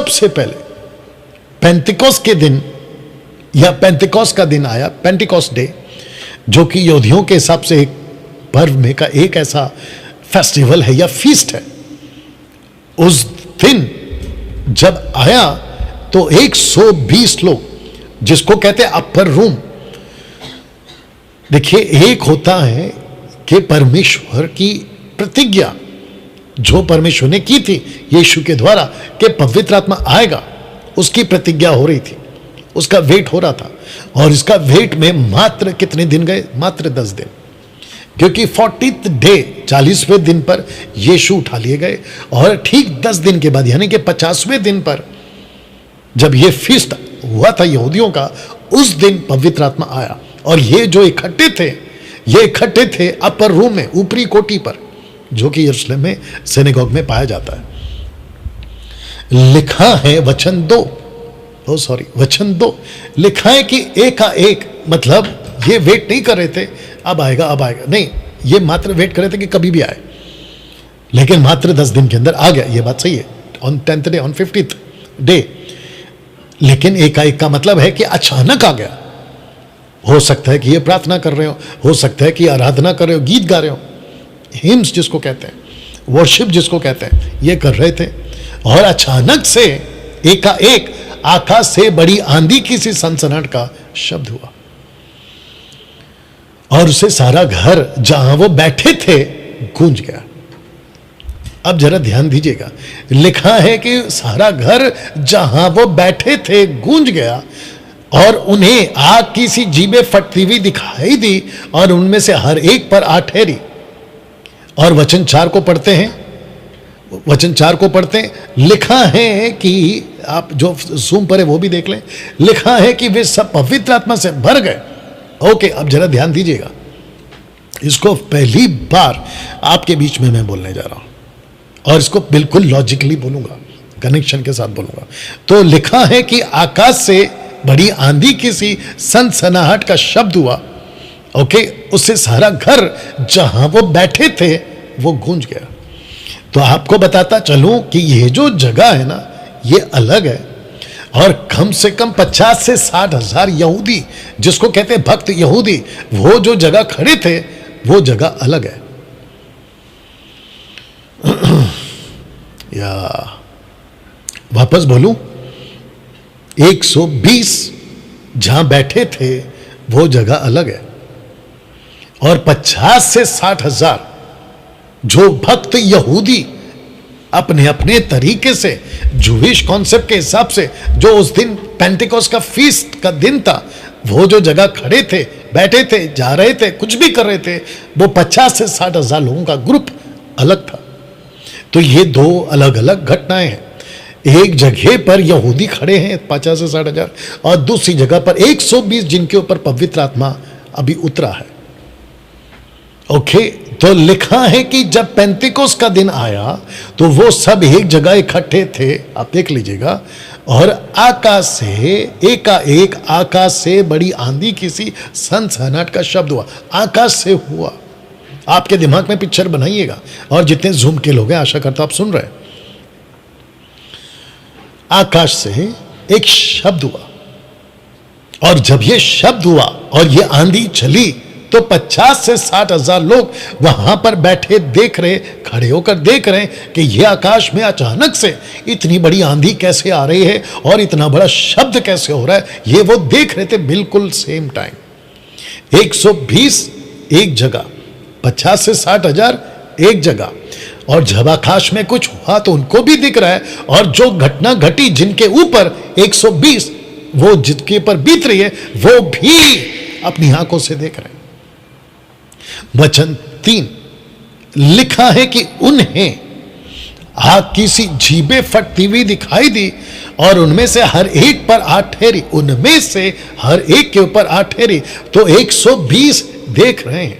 सबसे पहले पेंटिकोस के दिन या पेंटिकोस का दिन आया, पेंटिकोस डे, जो कि यहूदियों के हिसाब से एक पर्व में का एक ऐसा फेस्टिवल है या फीस्ट है। उस दिन जब आया तो 120 लोग, जिसको कहते हैं अपर रूम। देखिए, एक होता है कि परमेश्वर की प्रतिज्ञा जो परमेश्वर ने की थी यीशु के द्वारा कि पवित्र आत्मा आएगा, उसकी प्रतिज्ञा हो रही थी, उसका वेट हो रहा था। और इसका वेट में मात्र कितने दिन गए? मात्र 10 दिन, क्योंकि 40th डे 40वें दिन पर यीशु उठा लिए गए। और ठीक 10 दिन के बाद यानी कि 50वें दिन पर जब यह फीस्ट हुआ था यहूदियों का, उस दिन पवित्र आत्मा आया। और ये जो इकट्ठे थे, ये इकट्ठे थे अपर रूम में, ऊपरी कोठी पर, जो कि यरूशलेम में सिनेगॉग में पाया जाता है। लिखा है वचन 2, वचन 2 लिखा है कि एकाएक, मतलब ये वेट नहीं कर रहे थे अब आएगा अब आएगा, नहीं, ये मात्र वेट कर रहे थे कि कभी भी आए, लेकिन मात्र 10 दिन के अंदर आ गया। ये बात सही है, on 10th day, on 50th day. लेकिन एकाएक का मतलब है कि अचानक आ गया। हो सकता है कि ये प्रार्थना कर रहे हो सकता है कि आराधना कर रहे हो, गीत गा रहे हो, हिम्स जिसको कहते हैं, वर्शिप जिसको कहते हैं, ये कर रहे थे। और अचानक से एकाएक आकाश से बड़ी आंधी की सी सनसनाहट का शब्द हुआ और उसे सारा घर जहां वो बैठे थे गूंज गया। अब जरा ध्यान दीजिएगा, लिखा है कि सारा घर जहां वो बैठे थे गूंज गया और उन्हें आग की सी जीभें फटती हुई दिखाई दी और उनमें से हर एक पर आ ठहरी। और वचन 4 को पढ़ते हैं, वचन 4 को पढ़ते हैं, लिखा है कि आप जो जूम पर है वो भी देख लें, लिखा है कि वे सब पवित्र आत्मा से भर गए। ओके, अब जरा ध्यान दीजिएगा, इसको पहली बार आपके बीच में मैं बोलने जा रहा हूं और इसको बिल्कुल लॉजिकली बोलूंगा, कनेक्शन के साथ बोलूंगा। तो लिखा है कि आकाश से बड़ी आंधी की सी सनसनाहट का शब्द हुआ। ओके, उससे सारा घर जहां वो बैठे थे वो गूंज गया। तो आपको बताता चलूं कि ये जो जगह है ना, ये अलग है। और कम से कम 50 से 60 हजार यहूदी, जिसको कहते हैं भक्त यहूदी, वो जो जगह खड़े थे वो जगह अलग है। या वापस बोलूं, 120 जहां बैठे थे वो जगह अलग है। और 50 से 60 हजार जो भक्त यहूदी अपने अपने तरीके से, जूविश कॉन्सेप्ट के हिसाब से, जो उस दिन पेंटिकोस का फीस्ट का दिन था, वो जो जगह खड़े थे, बैठे थे, जा रहे थे, कुछ भी कर रहे थे, वो 50 से 60 हजार लोगों का ग्रुप अलग था। तो ये 2 अलग अलग घटनाएं हैं। एक जगह पर यहूदी खड़े हैं 50 से 60 हजार और दूसरी जगह पर 120 जिनके ऊपर पवित्र आत्मा अभी उतरा है। ओके, तो लिखा है कि जब पेंतिकोस का दिन आया तो वो सब एक जगह इकट्ठे थे, आप देख लीजिएगा, और आकाश से एकाएक आकाश से बड़ी आंधी की सी सनसनाहट का शब्द हुआ। आकाश से हुआ, आपके दिमाग में पिक्चर बनाइएगा, और जितने जूम के लोग हैं आशा करता आप सुन रहे हैं। आकाश से एक शब्द हुआ, और जब यह शब्द हुआ और यह आंधी चली तो 50 से 60 हजार लोग वहां पर बैठे देख रहे, खड़े होकर देख रहे हैं कि यह आकाश में अचानक से इतनी बड़ी आंधी कैसे आ रही है और इतना बड़ा शब्द कैसे हो रहा है। ये वो देख रहे थे बिल्कुल सेम टाइम। 120 एक जगह, 50 से 60 हजार एक जगह, और जब आकाश में कुछ हुआ तो उनको भी दिख रहा है, और जो घटना घटी जिनके ऊपर 120 वो जिनके ऊपर बीत रही है वो भी अपनी आंखों से देख रहे हैं। वचन 3 लिखा है कि उन्हें आग की सी जीभें फटती हुई दिखाई दी और उनमें से हर एक पर आ ठहरी। उनमें से हर एक के ऊपर आ ठहरी। तो 120 देख रहे हैं,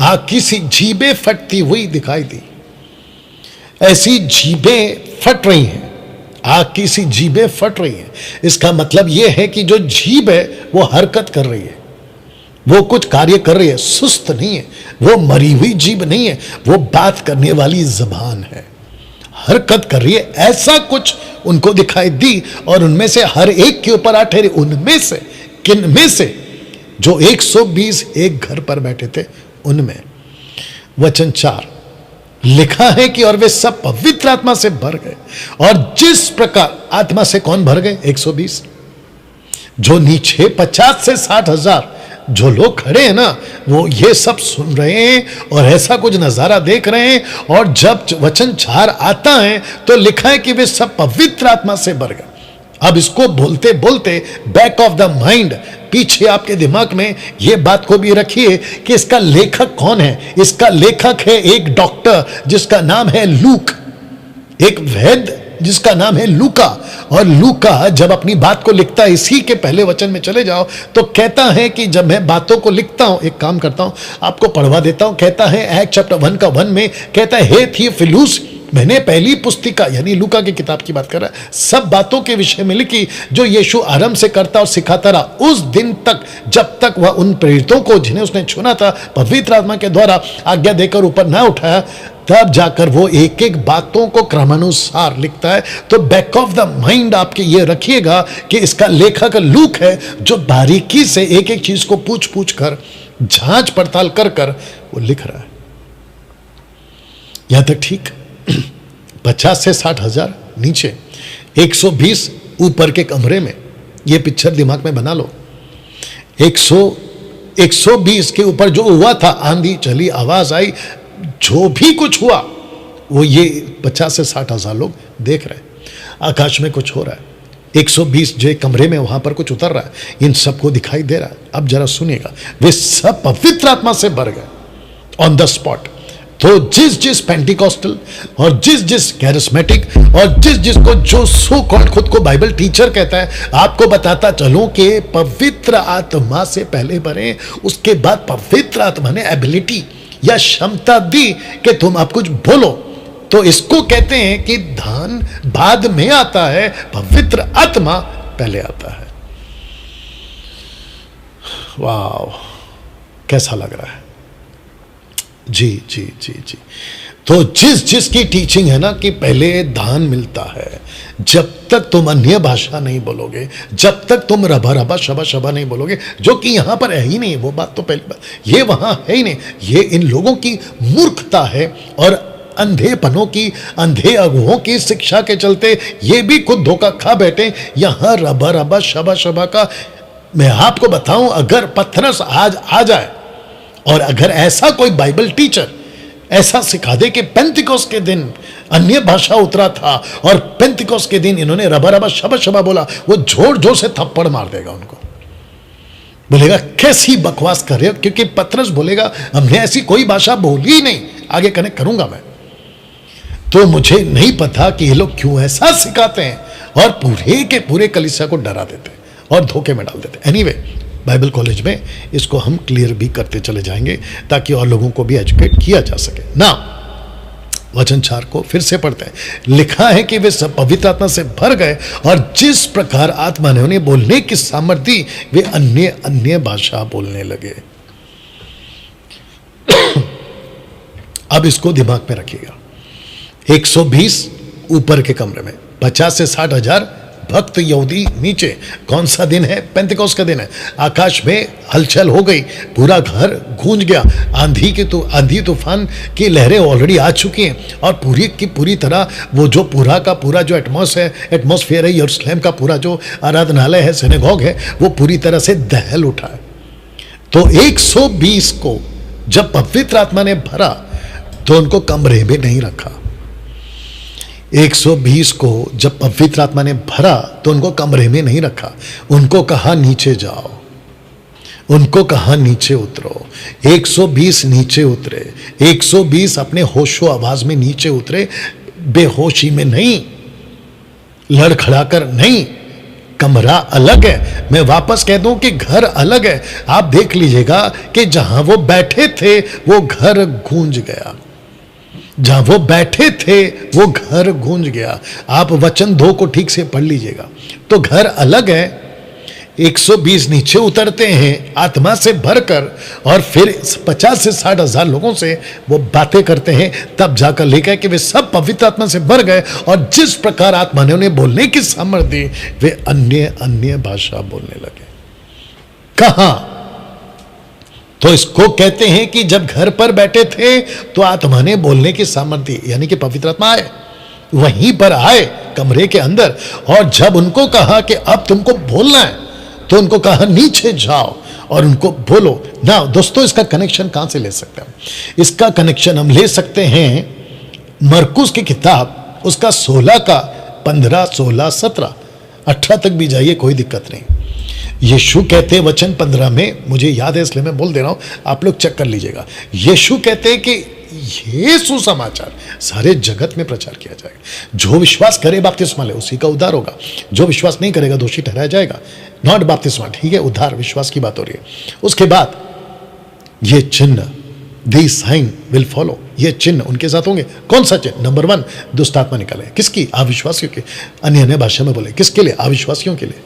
आग की सी जीभें फटती हुई दिखाई दी। ऐसी जीभें फट रही हैं, आग की सी जीभें फट रही हैं। इसका मतलब यह है कि जो जीभ है वो हरकत कर रही है, वो कुछ कार्य कर रही है, सुस्त नहीं है, वो मरी हुई जीभ नहीं है, वो बात करने वाली जबान है। हरकत कर रही है, ऐसा कुछ उनको दिखाई दी। और उनमें से हर एक के ऊपर आ ठहरे। उनमें से, किन में से? जो 120 एक घर पर बैठे थे उनमें। वचन 4 लिखा है कि और वे सब पवित्र आत्मा से भर गए। और जिस प्रकार आत्मा से कौन भर गए? 120। जो नीचे 50 से 60 हजार जो लोग खड़े हैं ना, वो ये सब सुन रहे हैं और ऐसा कुछ नजारा देख रहे हैं। और जब वचन 4 आता है तो लिखा है कि वे सब पवित्र आत्मा से भर गए। अब इसको बोलते बोलते बैक ऑफ द माइंड, पीछे आपके दिमाग में ये बात को भी रखिए कि इसका लेखक कौन है। इसका लेखक है एक डॉक्टर जिसका नाम है लूक, एक वैद्य जिसका नाम है लूका। और लूका जब अपनी बात को लिखता है, इसी के पहले वचन में चले जाओ तो कहता है कि जब मैं बातों को लिखता हूं, एक काम करता हूं आपको पढ़वा देता हूं। कहता है एक्ट चैप्टर 1 का 1 में कहता है, हे थियोफिलुस, मैंने पहली पुस्तिका यानी लूका की किताब की बात कर रहा है, सब बातों के विषय में लिखी जो यीशु आरंभ से करता और सिखाता रहा उस दिन तक जब तक वह उन प्रेरितों को जिन्हें उसने चुना था पवित्र आत्मा के द्वारा आज्ञा देकर ऊपर ना उठाया, तब जाकर वो एक एक बातों को क्रमानुसार लिखता है। तो बैक ऑफ द माइंड आपके ये रखिएगा कि इसका लेखक लूक है जो बारीकी से एक एक चीज को पूछ पूछ कर जांच पड़ताल कर कर वो लिख रहा है। यहां तक ठीक। 50 से 60 हजार नीचे, 120 ऊपर के कमरे में। ये पिक्चर दिमाग में बना लो। 120 के ऊपर जो हुआ था, आंधी चली, आवाज आई, जो भी कुछ हुआ वो ये 50 से 60 हजार लोग देख रहे हैं। आकाश में कुछ हो रहा है। 120 जो कमरे में वहां पर कुछ उतर रहा है, इन सबको दिखाई दे रहा है। अब जरा सुनिएगा, वे सब पवित्र आत्मा से भर गए ऑन द स्पॉट। तो जिस जिस पेंटिकॉस्टल और जिस जिस कैरिस्मेटिक और जिस जिसको जो सो कॉल्ड खुद को बाइबल टीचर कहता है, आपको बताता चलो कि पवित्र आत्मा से पहले भरे, उसके बाद पवित्र आत्मा ने एबिलिटी या क्षमता दी कि तुम आप कुछ बोलो। तो इसको कहते हैं कि दान बाद में आता है, पवित्र आत्मा पहले आता है। वाह, कैसा लग रहा है? जी जी जी जी। तो जिस जिसकी टीचिंग है ना कि पहले दान मिलता है, जब तक तुम अन्य भाषा नहीं बोलोगे, जब तक तुम रबा रबा शबा शबा नहीं बोलोगे, जो कि यहां पर है ही नहीं, वो बात तो पहली बात, ये वहां है ही नहीं। ये इन लोगों की मूर्खता है और अंधेपनों की, अंधे अगुओं की शिक्षा के चलते ये भी खुद धोखा खा बैठे। यहां रबा रबा शबा शबा का मैं आपको बताऊं, अगर पथरस आज आ जाए और अगर ऐसा कोई बाइबल टीचर ऐसा सिखा दे कि पेंतिकोस के दिन अन्य भाषा उतरा था और पेंतिकोस के दिन इन्होंने रबा रबा शबा शबा बोला, वो जोर जोर से थप्पड़ मार देगा उनको। बोलेगा कैसी बकवास कर रहे हो, क्योंकि पतरस बोलेगा हमने ऐसी कोई भाषा बोली ही नहीं। आगे कनेक्ट करूंगा मैं। तो मुझे नहीं पता कि ये लोग क्यों ऐसा सिखाते हैं और पूरे के पूरे कलीसिया को डरा देते हैं और धोखे में डाल देते हैं। एनीवे, बाइबल कॉलेज में इसको हम क्लियर भी करते चले जाएंगे ताकि और लोगों को भी एजुकेट किया जा सके ना। वचन 4 को फिर से पढ़ते हैं। लिखा है कि वे सब पवित्र आत्मा से भर गए और जिस प्रकार आत्मा ने उन्हें बोलने की सामर्थ्य दी, वे अन्य अन्य भाषा बोलने लगे। अब इसको दिमाग में रखिएगा। 120 ऊपर के कमरे में, 50 से 60 हजार भक्त यहूदी नीचे। कौन सा दिन है? पेंतिकोस का दिन है। आकाश में हलचल हो गई, पूरा घर गूंज गया। आंधी तूफान की लहरें ऑलरेडी आ चुकी हैं और पूरी की पूरी तरह वो जो पूरा का पूरा जो एटमॉस्फेयर है, यरूशलेम का पूरा जो आराधनालय है, सिनेगॉग है, वो पूरी तरह से दहल उठा है। तो 120 को जब पवित्र आत्मा ने भरा तो उनको कमरे में नहीं रखा। 120 को जब पवित्र आत्मा ने भरा तो उनको कमरे में नहीं रखा, उनको कहा नीचे जाओ, उनको कहा नीचे उतरो। 120 नीचे उतरे। 120 अपने होशो आवाज में नीचे उतरे, बेहोशी में नहीं, लड़खड़ाकर नहीं। कमरा अलग है। मैं वापस कह दूं कि घर अलग है। आप देख लीजिएगा कि जहां वो बैठे थे वो घर गूंज गया, जहां वो बैठे थे वो घर गूंज गया। आप वचन 2 को ठीक से पढ़ लीजिएगा। तो घर अलग है, 120 नीचे उतरते हैं आत्मा से भरकर, और फिर 50 से 60 हजार लोगों से वो बातें करते हैं, तब जाकर लिखा कि वे सब पवित्र आत्मा से भर गए, और जिस प्रकार आत्मा ने उन्हें बोलने की सामर्थ्य दी, वे अन्य अन्य भाषा बोलने लगे। कहां? तो इसको कहते हैं कि जब घर पर बैठे थे तो आत्मा ने बोलने की सामर्थ्य दी, यानी कि पवित्र आत्मा आए, वहीं पर आए कमरे के अंदर, और जब उनको कहा कि अब तुमको बोलना है, तो उनको कहा नीचे जाओ और उनको बोलो ना। दोस्तों, इसका कनेक्शन कहां से ले सकते हैं? इसका कनेक्शन हम ले सकते हैं मरकुस की किताब, उसका 16 का 15, 16, 17, 18 तक भी जाइए, कोई दिक्कत नहीं। यीशु कहते हैं वचन 15 में, मुझे याद है इसलिए मैं बोल दे रहा हूं, आप लोग चेक कर लीजिएगा। यीशु कहते हैं कि ये सुसमाचार सारे जगत में प्रचार किया जाएगा। जो विश्वास करे बपतिस्मा ले उसी का उद्धार होगा, जो विश्वास नहीं करेगा दोषी ठहराया जाएगा। नॉट बपतिस्मा, ठीक है, उद्धार विश्वास की बात हो रही है। उसके बाद ये चिन्ह, दिस साइन विल फॉलो, ये चिन्ह उनके साथ होंगे। कौन सा चिन्ह? नंबर 1, दुष्ट आत्मा निकाले। किसकी? अविश्वासियों के। अन्य अन्य भाषा में बोले। किसके लिए? अविश्वासियों के लिए।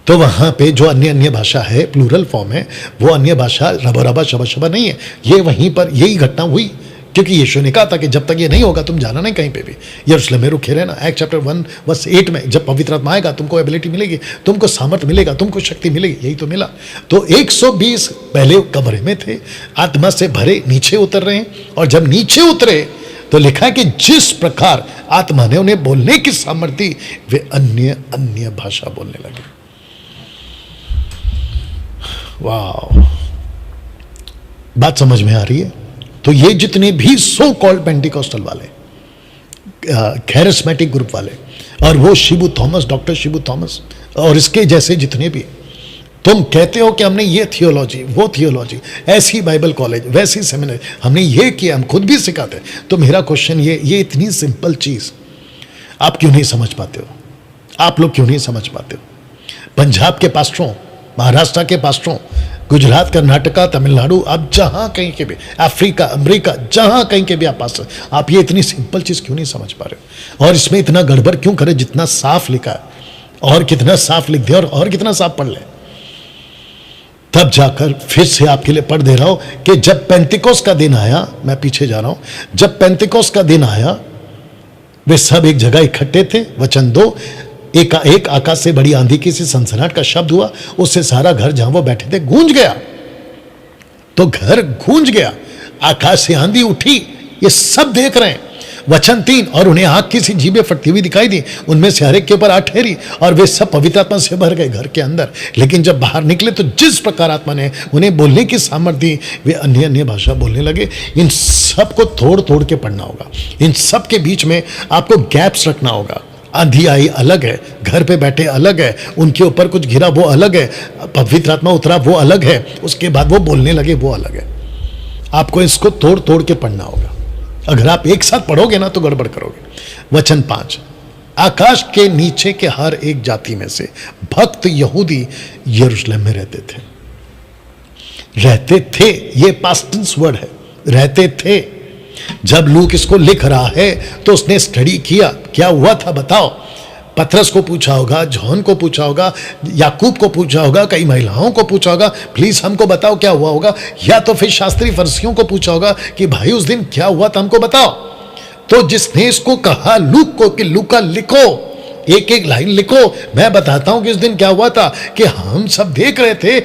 तो वहां पे जो अन्य अन्य भाषा है, प्लूरल फॉर्म है, वो अन्य भाषा रबा रबा शबा शबा नहीं है। ये वहीं पर यही घटना हुई, क्योंकि यीशु ने कहा था कि जब तक ये नहीं होगा तुम जाना नहीं कहीं पे भी, यरूशलेम में रुके रहना। एक्ट चैप्टर 1 वर्स 8 में, जब पवित्र आत्मा आएगा तुमको एबिलिटी मिलेगी, तुमको सामर्थ्य मिलेगा, तुमको शक्ति मिलेगी। यही तो मिला। तो 120 पहले कमरे में थे, आत्मा से भरे, नीचे उतर रहे हैं, और जब नीचे उतरे तो लिखा है कि जिस प्रकार आत्मा ने उन्हें बोलने की सामर्थ्य दी, वे अन्य अन्य भाषा बोलने लगे। वाह, बात समझ में आ रही है? तो ये जितने भी सो कॉल्ड पेंटिकॉस्टल वाले, कैरिस्मेटिक ग्रुप वाले, और वो Shibu Thomas, doctor Shibu Thomas और इसके जैसे जितने भी, तुम कहते हो कि हमने ये थियोलॉजी, वो थियोलॉजी, ऐसी बाइबल कॉलेज, वैसी सेमिनार, हमने ये किया, हम खुद भी सिखाते हैं। तो मेरा क्वेश्चन ये इतनी सिंपल चीज आप क्यों नहीं समझ पाते हो? आप लोग क्यों नहीं समझ पाते हो? पंजाब के पास्टरों, महाराष्ट्र के पास्टरों, गुजरात, कर्नाटका, तमिलनाडु, आप जहां कहीं के भी, अफ्रीका, अमेरिका, जहां कहीं के भी आप पास्टर, आप ये इतनी सिंपल चीज क्यों नहीं समझ पा रहे हो? और इसमें इतना गड़बड़ क्यों करे? जितना साफ लिखा है, और कितना साफ लिख दिया, और कितना साफ पढ़ ले। तब जाकर फिर से आपके लिए पढ़ दे रहा हूं कि जब पेंतिकोस का दिन आया, मैं पीछे जा रहा हूं, जब पेंतिकोस का दिन आया, वे सब एक जगह इकट्ठे थे। वचन 2, एक आकाश से बड़ी आंधी की सी सनसनाहट का शब्द हुआ, उससे सारा घर जहां वो बैठे थे गूंज गया। तो घर गूंज गया, आकाश से आंधी उठी, ये सब देख रहे हैं। वचन 3, और उन्हें आग की सी जीभें फटती हुई दिखाई दी, उनमें से हर एक के ऊपर आ ठहरी, और वे सब पवित्र आत्मा से भर गए घर के अंदर। लेकिन जब बाहर निकले तो जिस प्रकार आत्मा ने उन्हें बोलने की सामर्थ्य दी, वे अन्य अन्य भाषा बोलने लगे। इन सब को तोड़ तोड़ के पढ़ना होगा। इन सब के बीच में आपको गैप्स रखना होगा। आंधी आई अलग है, घर पे बैठे अलग है, उनके ऊपर कुछ गिरा वो अलग है, पवित्र आत्मा उतरा वो अलग है, उसके बाद वो बोलने लगे वो अलग है। आपको इसको तोड़ तोड़ के पढ़ना होगा। अगर आप एक साथ पढ़ोगे ना तो गड़बड़ करोगे। वचन 5, आकाश के नीचे के हर एक जाति में से भक्त यहूदी यरूशलेम में रहते थे। ये पास्ट टेंस वर्ड है, रहते थे। जब लूक इसको लिख रहा है तो उसने स्टडी किया, क्या हुआ था बताओ। पतरस को पूछा होगा, जॉन को पूछा होगा, याकूब को पूछा होगा, कई महिलाओं को पूछा होगा, प्लीज हमको बताओ क्या हुआ होगा। या तो फिर शास्त्री फरीसियों को पूछा होगा कि भाई उस दिन क्या हुआ था हमको बताओ। तो जिसने इसको कहा लूक को कि लूका लिखो, एक एक लाइन लिखो, मैं बताता हूं कि इस दिन क्या हुआ था। कि हम सब देख रहे थे,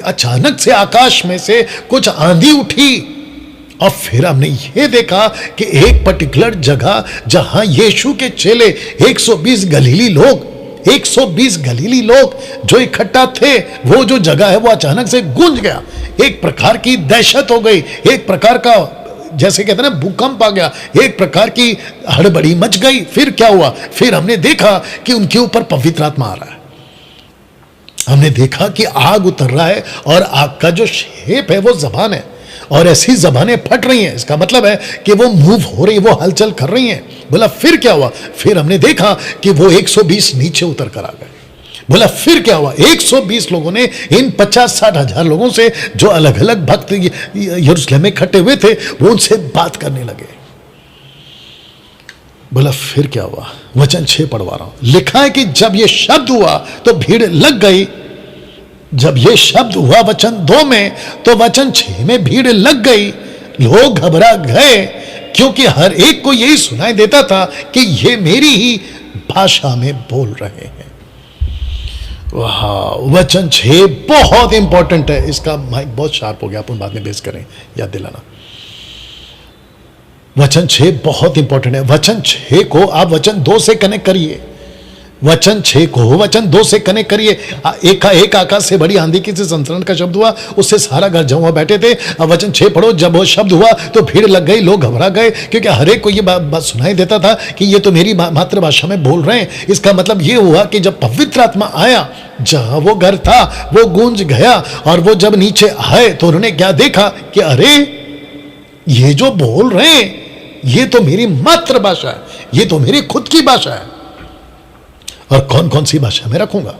अचानक से आकाश में से कुछ आंधी उठी, और फिर हमने यह देखा कि एक पर्टिकुलर जगह जहां यीशु के चेले 120 गलीली लोग जो इकट्ठा थे, वो जो जगह है वो अचानक से गूंज गया। एक प्रकार की दहशत हो गई, एक प्रकार का जैसे कहते हैं ना भूकंप आ गया, एक प्रकार की हड़बड़ी मच गई। फिर क्या हुआ? फिर हमने देखा कि उनके ऊपर पवित्र आत्मा आ रहा है। हमने देखा कि आग उतर रहा है, और आग का जो शेप है वो जबान है, और ऐसी जबानें फट रही हैं। इसका मतलब है कि वो मूव हो रही, वो हलचल कर रही हैं। बोला फिर क्या हुआ? फिर हमने देखा कि वो 120 नीचे उतर कर आ गए। बोला फिर क्या हुआ? 120 लोगों ने इन 50-60 हजार लोगों से जो अलग अलग भक्त यरूशलेम में इकट्ठे हुए थे, वो उनसे बात करने लगे। बोला फिर क्या हुआ? वचन 6 पढ़वा रहा हूं। लिखा है कि जब ये शब्द हुआ तो भीड़ लग गई। जब ये शब्द हुआ वचन 2 में, तो वचन 6 में भीड़ लग गई। लोग घबरा गए क्योंकि हर एक को यही सुनाई देता था कि ये मेरी ही भाषा में बोल रहे हैं। वाह, वचन 6 बहुत इंपॉर्टेंट है। इसका माइक बहुत शार्प हो गया, अपन बाद में बेस करें, याद दिलाना। वचन 6 बहुत इंपॉर्टेंट है। वचन 6 को आप वचन 2 से कनेक्ट करिए। वचन 6 को वचन 2 से कनेक्ट करिए। एक आकाश से बड़ी आंधी की से संतरण का शब्द हुआ, उससे सारा घर जमा बैठे थे। अब वचन 6 पढ़ो। जब वो शब्द हुआ तो भीड़ लग गई, लोग घबरा गए क्योंकि हर एक को ये बात सुनाई देता था कि ये तो मेरी मातृभाषा में बोल रहे हैं। इसका मतलब ये हुआ कि जब पवित्र आत्मा आया, जहां वो घर था वो गूंज गया, और वो जब नीचे आए तो उन्होंने क्या देखा कि अरे ये जो बोल रहे हैं ये तो मेरी मातृभाषा है, ये तो मेरी खुद की भाषा है। और कौन कौन सी भाषा में रखूंगा?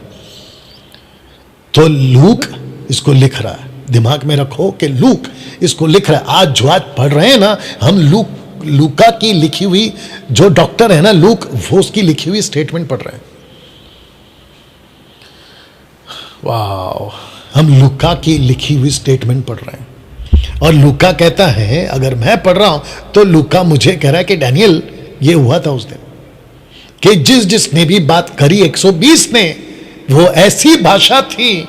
तो लूक इसको लिख रहा है, दिमाग में रखो कि लूक इसको लिख रहा है। आज जो आज पढ़ रहे हैं ना हम, लूका की लिखी हुई, जो डॉक्टर है ना लूक, वो उसकी लिखी हुई स्टेटमेंट पढ़ रहे हैं। वाह, हम लूका की लिखी हुई स्टेटमेंट पढ़ रहे हैं। और लूका कहता है, अगर मैं पढ़ रहा हूं तो लूका मुझे कह रहा है कि डैनियल ये हुआ था उस दिन कि जिसने भी बात करी 120 ने, वो ऐसी भाषा थी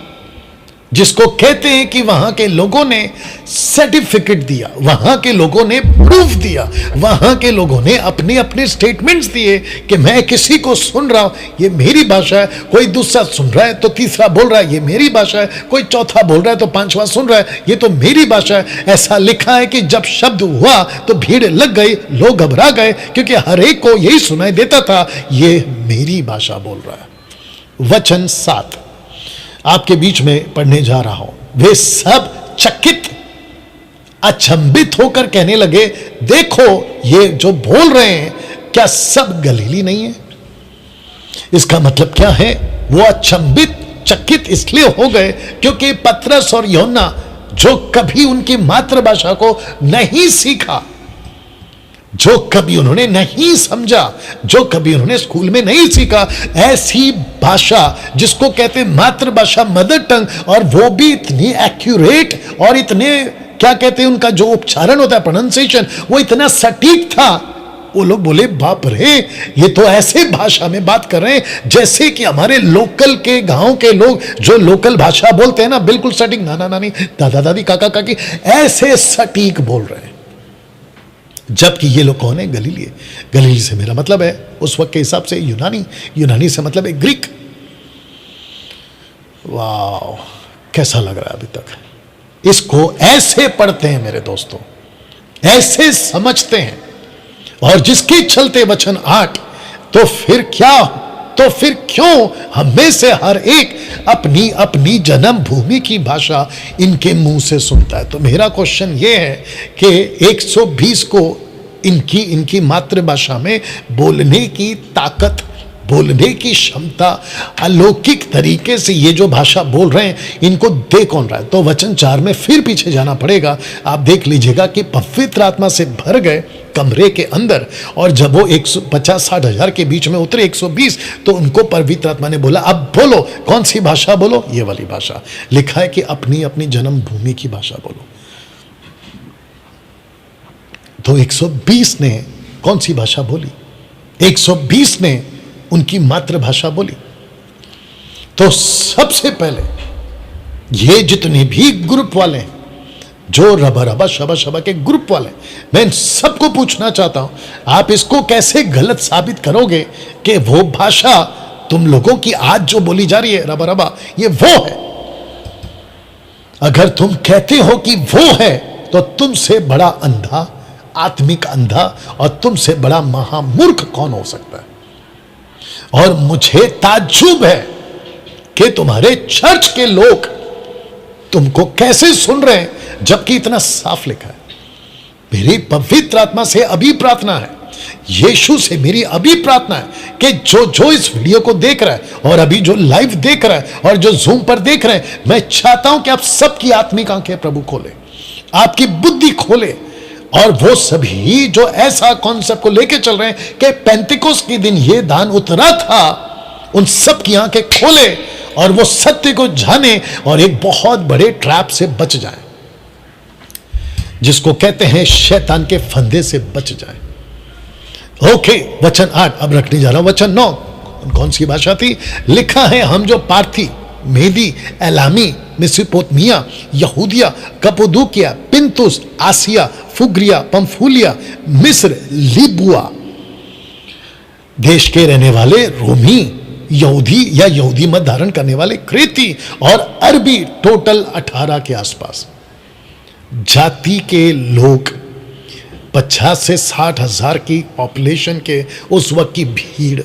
जिसको कहते हैं कि वहां के लोगों ने सर्टिफिकेट दिया, वहां के लोगों ने प्रूफ दिया, वहां के लोगों ने अपने अपने स्टेटमेंट्स दिए कि मैं किसी को सुन रहा हूं, ये मेरी भाषा है। कोई दूसरा सुन रहा है तो तीसरा बोल रहा है ये मेरी भाषा है, कोई चौथा बोल रहा है तो पांचवा सुन रहा है ये तो मेरी भाषा है। ऐसा लिखा है कि जब शब्द हुआ तो भीड़ लग गई, लोग घबरा गए क्योंकि हर एक को यही सुनाई देता था ये मेरी भाषा बोल रहा है। वचन 7 आपके बीच में पढ़ने जा रहा हूं। वे सब चकित, अचंभित होकर कहने लगे, देखो ये जो बोल रहे हैं क्या सब गलीली नहीं है? इसका मतलब क्या है? वो अचंभित चकित इसलिए हो गए क्योंकि पतरस और यूहन्ना, जो कभी उनकी मातृभाषा को नहीं सीखा, जो कभी उन्होंने नहीं समझा, जो कभी उन्होंने स्कूल में नहीं सीखा, ऐसी भाषा जिसको कहते हैं मातृभाषा, मदर टंग, और वो भी इतनी एक्यूरेट और इतने क्या कहते हैं उनका जो उच्चारण होता है, प्रोनाउंसिएशन, वो इतना सटीक था। वो लोग बोले बाप रे, ये तो ऐसे भाषा में बात कर रहे हैं जैसे कि हमारे लोकल के गांव के लोग जो लोकल भाषा बोलते हैं ना, बिल्कुल सटीक, नाना नानी, दादा दादी, काका काकी, ऐसे सटीक बोल रहे हैं। जबकि ये लोग कौन है? गलीली। गलीली से मेरा मतलब है उस वक्त के हिसाब से यूनानी, यूनानी से मतलब है ग्रीक। वाह, कैसा लग रहा है अभी तक? इसको ऐसे पढ़ते हैं मेरे दोस्तों, ऐसे समझते हैं, और जिसके चलते वचन 8, तो फिर क्या, तो फिर क्यों हम में से हर एक अपनी अपनी जन्मभूमि की भाषा इनके मुंह से सुनता है? तो मेरा क्वेश्चन ये है कि 120 को इनकी मातृभाषा में बोलने की ताकत, बोलने की क्षमता, अलौकिक तरीके से ये जो भाषा बोल रहे हैं, इनको दे कौन रहा है? तो वचन 4 में फिर पीछे जाना पड़ेगा। आप देख लीजिएगा कि पवित्र आत्मा से भर गए कमरे के अंदर, और जब वो 150-60 हजार के बीच में उतरे 120, तो उनको पवित्र आत्मा ने बोला अब बोलो, कौन सी भाषा बोलो? ये वाली भाषा। लिखा है कि अपनी अपनी जन्मभूमि की भाषा बोलो। तो 120 ने कौन सी भाषा बोली? 120 ने उनकी मातृभाषा बोली। तो सबसे पहले ये जितने भी ग्रुप वाले हैं, जो रबा रबा शबा शबा के ग्रुप वाले, मैं इन सबको पूछना चाहता हूं, आप इसको कैसे गलत साबित करोगे कि वो भाषा तुम लोगों की आज जो बोली जा रही है रबा रबा, ये वो है? अगर तुम कहते हो कि वो है, तो तुमसे बड़ा अंधा, आत्मिक अंधा, और तुमसे बड़ा महामूर्ख कौन हो सकता है? और मुझे ताज्जुब है कि तुम्हारे चर्च के लोग तुमको कैसे सुन रहे हैं जबकि इतना साफ लिखा है। मेरी पवित्र आत्मा से अभी प्रार्थना है, यीशु से मेरी अभी प्रार्थना है कि जो इस वीडियो को देख रहा है और अभी जो लाइव देख रहा है और जो जूम पर देख रहे हैं, मैं चाहता हूं कि आप सबकी आत्मिक आंखें प्रभु खोले, आपकी बुद्धि खोले, और वो सभी जो ऐसा कॉन्सेप्ट को लेके चल रहे हैं कि पेंतिकोस्त के दिन ये दान उतरा था, उन सब की आंखें खोले और वो सत्य को जाने और एक बहुत बड़े ट्रैप से बच जाए, जिसको कहते हैं शैतान के फंदे से बच जाए। ओके, वचन 8 अब रखने जा रहा हूं। वचन 9 कौन सी भाषा थी? लिखा है, हम जो पार्थी, मेदी, एलामी, मेसोपोटामिया, यहूदिया, कप्पादोकिया, पुन्तुस, आसिया, फ्रुगिया, पंफूलिया, मिस्र, लिबुआ देश के रहने वाले, रोमी, यहूदी या यहूदी मत धारण करने वाले, क्रेती और अरबी, टोटल 18 के आसपास जाति के लोग, 50 से 60 हजार की पॉपुलेशन के उस वक्त की भीड़,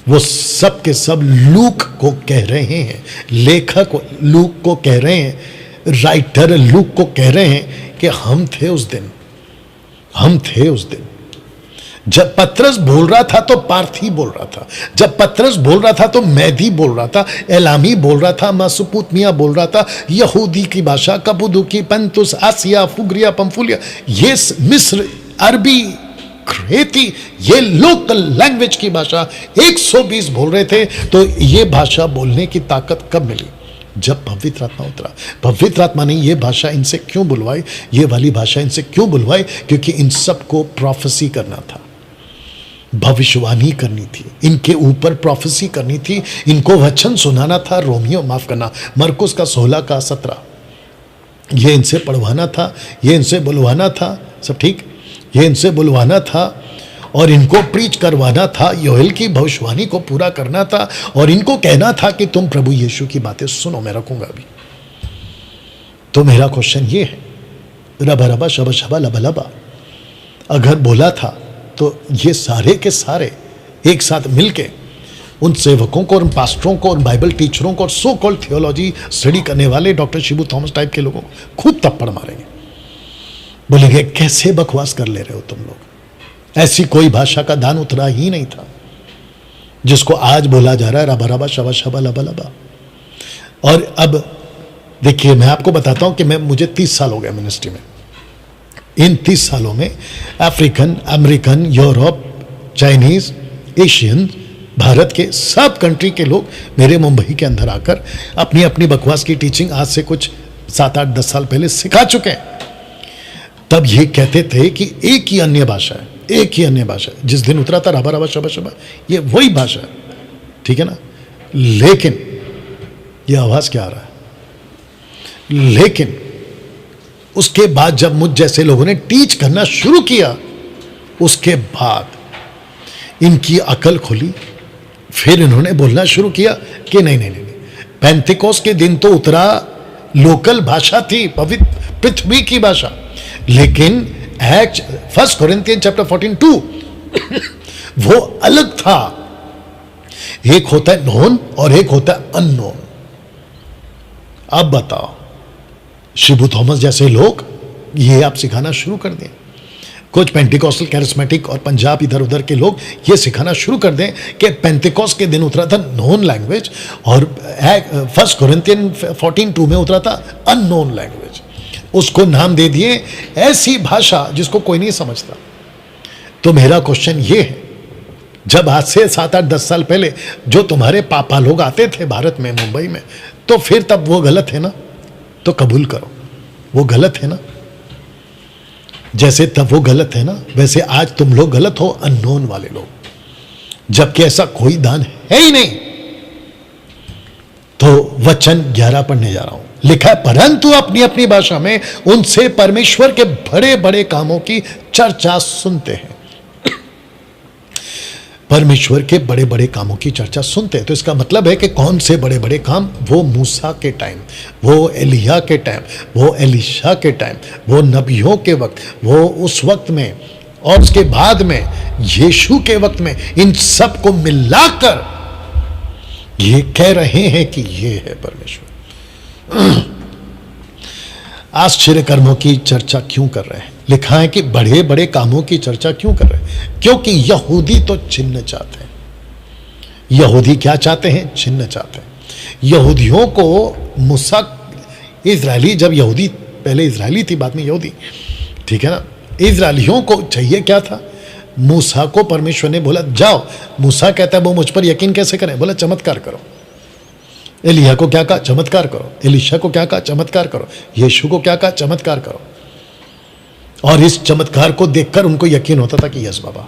वो सब के सब लूक को कह रहे हैं, लेखक लूक को कह रहे हैं, राइटर लूक को कह रहे हैं कि हम थे उस दिन, हम थे उस दिन। जब पतरस बोल रहा था तो पार्थी बोल रहा था, जब पतरस बोल रहा था तो मैदी बोल रहा था, एलामी बोल रहा था, मेसोपोटामिया बोल रहा था, यहूदी की भाषा, कप्पादोकी, पुन्तुस, आसिया, फ्रुगिया, पंफूलिया, ये मिस्र, अरबी, क्रेती, ये लोकल लैंग्वेज की भाषा 120 बोल रहे थे। तो ये भाषा बोलने की ताकत कब मिली? जब पवित्र आत्मा उतरा। पवित्र आत्मा ने ये भाषा इनसे क्यों बुलवाई, ये वाली भाषा इनसे क्यों बुलवाई? क्योंकि इन सबको प्रोफेसी करना था, भविष्यवाणी करनी थी, इनके ऊपर प्रोफेसी करनी थी, इनको वचन सुनाना था। रोमियो, माफ करना, मरकुस का 16 का 17, ये इनसे पढ़वाना था, ये इनसे बुलवाना था, सब ठीक, ये इनसे बुलवाना था और इनको प्रीच करवाना था, योएल की भविष्यवाणी को पूरा करना था और इनको कहना था कि तुम प्रभु यीशु की बातें सुनो, मैं रखूंगा अभी। तो मेरा क्वेश्चन ये है, रबा रबा शबा शबा लबा लबा अगर बोला था तो ये सारे के सारे एक साथ मिलके उन सेवकों को, उन पास्टरों को, उन बाइबल टीचरों को और सो कॉल्ड थियोलॉजी स्टडी करने वाले डॉक्टर शिबू थॉमस टाइप के लोगों को खूब थप्पड़ मारेंगे, बोलेंगे कैसे बकवास कर ले रहे हो तुम लोग, ऐसी कोई भाषा का दान उतरा ही नहीं था जिसको आज बोला जा रहा है रबा रबा शबा शबा लबा लबा। और अब देखिए, मैं आपको बताता हूं कि मुझे 30 साल हो गए मिनिस्ट्री में। इन 30 सालों में African, American, Europe, Chinese, Asian, Bharat के सब कंट्री के लोग मेरे मुंबई के अंदर आकर अपनी अपनी बकवास की टीचिंग आज से कुछ 7, 8, 10 साल पहले सिखा चुके हैं। तब ये कहते थे कि एक ही अन्य भाषा है, एक ही अन्य भाषा है। जिस दिन उतरा था रबा रबा शबा शबा, ये वही भाषा है, ठीक है ना। लेकिन ये आवाज क्या आ रहा है? लेकिन उसके बाद जब मुझ जैसे लोगों ने टीच करना शुरू किया, उसके बाद इनकी अकल खुली, फिर इन्होंने बोलना शुरू किया कि नहीं नहीं नहीं, पेंतिकोस्त के दिन तो उतरा लोकल भाषा थी, पवित्र पृथ्वी की भाषा, लेकिन एक्ट 1 कोरिन्थियन चैप्टर 14:2 वो अलग था। एक होता है नोन और एक होता है अननोन। अब बताओ, शिबू थॉमस जैसे लोग ये आप सिखाना शुरू कर दें, कुछ पेंटिकॉस्टल, कैरिस्मेटिक और पंजाब इधर उधर के लोग ये सिखाना शुरू कर दें कि पेंटिकॉस्ट के दिन उतरा था नोन लैंग्वेज और 1 कोरिन्थियन 14:2 में उतरा था अननोन लैंग्वेज। उसको नाम दे दिए ऐसी भाषा जिसको कोई नहीं समझता। तो मेरा क्वेश्चन ये है, जब आज से 7, 8, 10 साल पहले जो तुम्हारे पापा लोग आते थे भारत में, मुंबई में, तो फिर तब वो गलत है ना? तो कबूल करो वो गलत है ना। जैसे तब वो गलत है ना, वैसे आज तुम लोग गलत हो, अननोन वाले लोग, जबकि ऐसा कोई दान है ही नहीं। तो वचन 11 पढ़ने जा रहा हूं। लिखा है, परंतु अपनी अपनी भाषा में उनसे परमेश्वर के बड़े बड़े कामों की चर्चा सुनते हैं। परमेश्वर के बड़े बड़े कामों की चर्चा सुनते हैं। तो इसका मतलब है कि कौन से बड़े बड़े काम? वो मूसा के टाइम, वो एलिया के टाइम, वो एलिशा के टाइम, वो नबियों के वक्त, वो उस वक्त में और उसके बाद में यीशु के वक्त में, इन सब को मिलाकर ये कह रहे हैं कि ये है परमेश्वर। आश्चर्य कर्मों की चर्चा क्यों कर रहे हैं? लिखा है कि बड़े बड़े कामों की चर्चा क्यों कर रहे हैं? क्योंकि यहूदी तो चिन्ह चाहते हैं। यहूदी क्या चाहते हैं? चिन्ह चाहते हैं। यहूदियों को मूसा, इजरायली, जब यहूदी, पहले इजरायली थी बाद में यहूदी, ठीक है ना, इजरायलियों को चाहिए क्या था? मूसा को परमेश्वर ने बोला जाओ, मूसा कहता है वो मुझ पर यकीन कैसे करें? बोला चमत्कार करो। एलिया को क्या कहा? चमत्कार करो। एलीशा को क्या कहा? चमत्कार करो। यीशु को क्या कहा? चमत्कार करो। और इस चमत्कार को देखकर उनको यकीन होता था कि यस बाबा,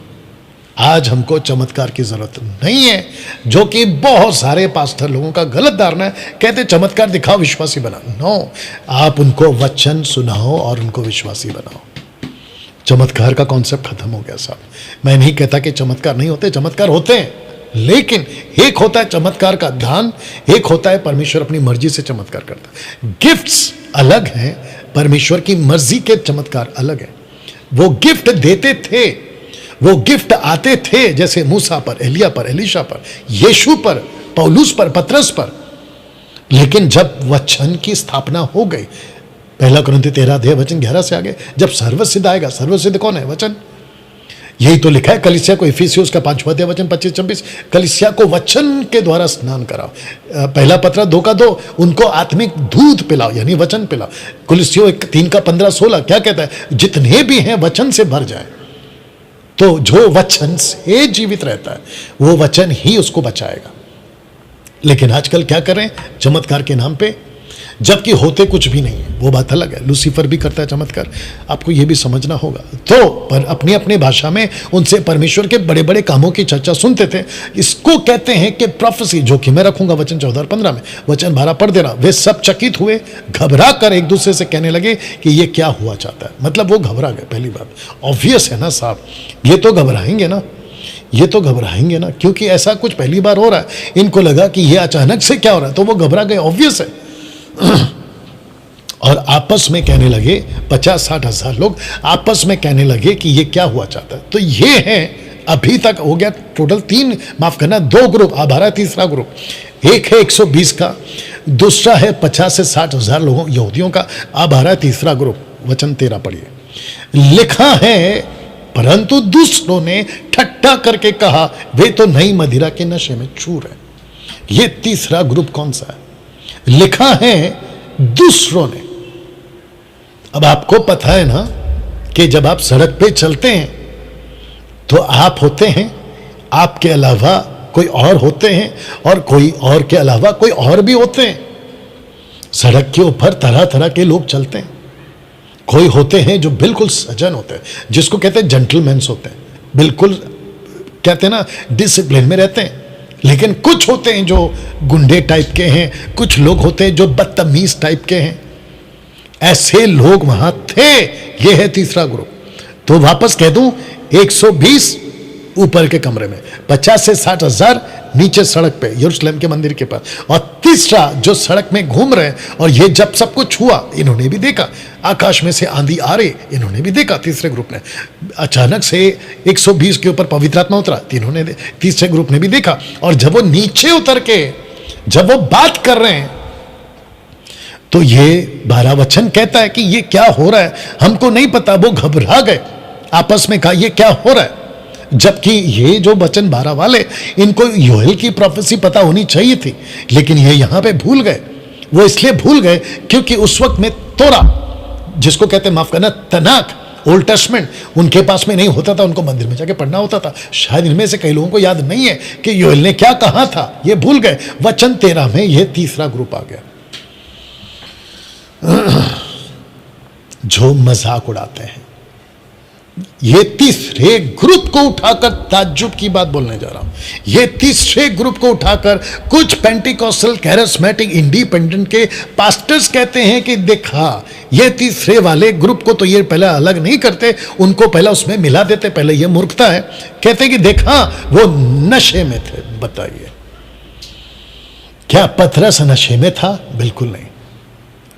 आज हमको चमत्कार की जरूरत नहीं है, जो कि बहुत सारे पास्टर लोगों का गलत धारणा है। कहते चमत्कार दिखाओ विश्वासी बना। नो, आप उनको वचन सुनाओ और उनको विश्वासी बनाओ। चमत्कार का कॉन्सेप्ट खत्म हो गया साहब। मैं नहीं कहता कि चमत्कार नहीं होते, चमत्कार होते हैं, लेकिन एक होता है चमत्कार का दान, एक होता है परमेश्वर अपनी मर्जी से चमत्कार करता है। गिफ्ट्स अलग हैं, परमेश्वर की मर्जी के चमत्कार अलग है। वो गिफ्ट देते थे, वो गिफ्ट आते थे, जैसे मूसा पर, एलिया पर, एलीशा पर, यीशु पर, पौलुस पर, पतरस पर। लेकिन जब वचन की स्थापना हो गई, 1 कुरिन्थी 13:11 से आगे, जब सर्वसिद्ध आएगा, सर्वसिद्ध कौन है? वचन। यही तो लिखा है कलीसिया को, इफिसियोस का 5वां वचन 25-26, कलीसिया को वचन के द्वारा स्नान कराओ। 1 पत्र 2:2, उनको आत्मिक दूध पिलाओ, यानी वचन पिलाओ। कलीसियो 3:15-16 क्या कहता है? जितने भी हैं वचन से भर जाए। तो जो वचन से जीवित रहता है वो वचन ही उसको बचाएगा। लेकिन आजकल क्या करें? चमत्कार के नाम पे, जबकि होते कुछ भी नहीं है, वो बात अलग है। लूसीफर भी करता है चमत्कार, आपको ये भी समझना होगा। तो पर अपनी अपनी भाषा में उनसे परमेश्वर के बड़े बड़े कामों की चर्चा सुनते थे। इसको कहते हैं कि प्रोफेसी, जो कि मैं रखूंगा वचन 14 और 15 में, वचन 12 पढ़ देना। वे सब चकित हुए, घबरा कर एक दूसरे से कहने लगे कि ये क्या हुआ चाहता है। मतलब वो घबरा गए। पहली बात ऑब्वियस है ना साहब, ये तो घबराएंगे ना, ये तो घबराएंगे ना, क्योंकि ऐसा कुछ पहली बार हो रहा है। इनको लगा कि ये अचानक से क्या हो रहा है, तो वो घबरा गए, ऑब्वियस है। और आपस में कहने लगे, 50-60 हजार लोग आपस में कहने लगे कि ये क्या हुआ चाहता है। तो ये है, अभी तक हो गया टोटल 3, माफ करना 2 ग्रुप, अब आ रहा है तीसरा ग्रुप। एक है 120 का, दूसरा है 50 से 60 हजार लोगों यहूदियों का, अब आ रहा है तीसरा ग्रुप। वचन 13 पढ़िए। लिखा है, परंतु दूसरों ने ठट्ठा करके कहा, वे तो नई मदिरा के नशे में चूर है। ये तीसरा ग्रुप कौन सा है? लिखा है दूसरों ने। अब आपको पता है ना कि जब आप सड़क पे चलते हैं तो आप होते हैं, आपके अलावा कोई और होते हैं, और कोई और के अलावा कोई और भी होते हैं। सड़क के ऊपर तरह तरह के लोग चलते हैं। कोई होते हैं जो बिल्कुल सजन होते हैं, जिसको कहते हैं जेंटलमैन्स होते हैं, बिल्कुल कहते हैं ना डिसिप्लिन में रहते हैं। लेकिन कुछ होते हैं जो गुंडे टाइप के हैं, कुछ लोग होते हैं जो बदतमीज टाइप के हैं। ऐसे लोग वहां थे। ये है तीसरा ग्रुप। तो वापस कह दूं, 120 ऊपर के कमरे में, 50 से 60 हजार नीचे सड़क पे यरूशलेम के मंदिर के पास, और तीसरा जो सड़क में घूम रहे हैं। और ये जब सब कुछ हुआ इन्होंने भी देखा, आकाश में से आंधी आ रही इन्होंने भी देखा। तीसरे ग्रुप ने अचानक से 120 के ऊपर पवित्र आत्मा उतरा, तीसरे ग्रुप ने भी देखा। और जब वो नीचे उतर के जब वो बात कर रहे हैं तो ये 12 वचन कहता है कि ये क्या हो रहा है, हमको नहीं पता। वो घबरा गए, आपस में कहा ये क्या हो रहा है। जबकि ये जो वचन 12 वाले, इनको योएल की प्रोफेसी पता होनी चाहिए थी, लेकिन ये यहां पे भूल गए। वो इसलिए भूल गए क्योंकि उस वक्त में तोरा, जिसको कहते हैं, माफ करना, तनाक, ओल्ड टेस्टमेंट उनके पास में नहीं होता था, उनको मंदिर में जाके पढ़ना होता था। शायद इनमें से कई लोगों को याद नहीं है कि योएल ने क्या कहा था, ये भूल गए। वचन 13 में ये तीसरा ग्रुप आ गया, जो मजाक उड़ाते हैं। ये तीसरे ग्रुप को उठाकर ताज्जुब की बात बोलने जा रहा हूं। ये तीसरे ग्रुप को उठाकर कुछ पेंटिकॉस्टल, कैरिस्मेटिक, इंडिपेंडेंट के पास्टर्स कहते हैं कि देखा, ये तीसरे वाले ग्रुप को तो ये पहले अलग नहीं करते, उनको पहले उसमें मिला देते। पहले ये मूर्खता है। कहते कि देखा वो नशे में थे। बताइए, क्या पतरस नशे में था? बिल्कुल नहीं।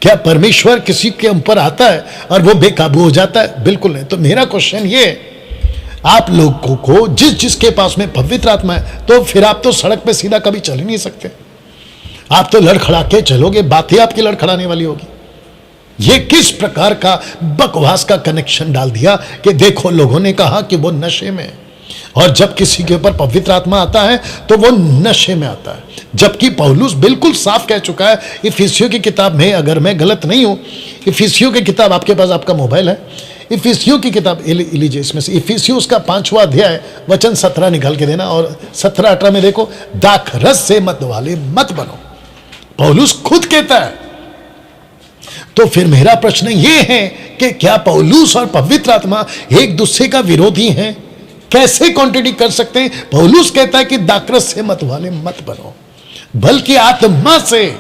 क्या परमेश्वर किसी के ऊपर आता है और वो बेकाबू हो जाता है? बिल्कुल नहीं। तो मेरा क्वेश्चन ये, आप लोगों को जिसके पास में पवित्र आत्मा है, तो फिर आप तो सड़क पे सीधा कभी चल ही नहीं सकते। आप तो लड़खड़ा के चलोगे, बात ही आपकी लड़खड़ाने वाली होगी। ये किस प्रकार का बकवास का कनेक्शन डाल दिया कि देखो लोगों ने कहा कि वो नशे में है, और जब किसी के ऊपर पवित्र आत्मा आता है तो वो नशे में आता है। जबकि पौलुस बिल्कुल साफ कह चुका है इफिसियों की किताब में, अगर मैं गलत नहीं हूं, इफिसियों की किताब, आपके पास आपका मोबाइल है, इफिसियों की किताब लीजिए, इसमें से इफिसियों उसका 5वां अध्याय वचन 17 निकाल के देना, और 17-18 में देखो, दाखरस से मत वाले मत बनो, पौलुस खुद कहता है। तो फिर मेरा प्रश्न यह है कि क्या पौलुस और पवित्र आत्मा एक दूसरे का विरोधी हैं? कैसे कॉन्ट्रडिक्ट कर सकते हैं? पौलुस कहता है कि दाखरस से मत वाले मत बनो, बल्कि आत्मा से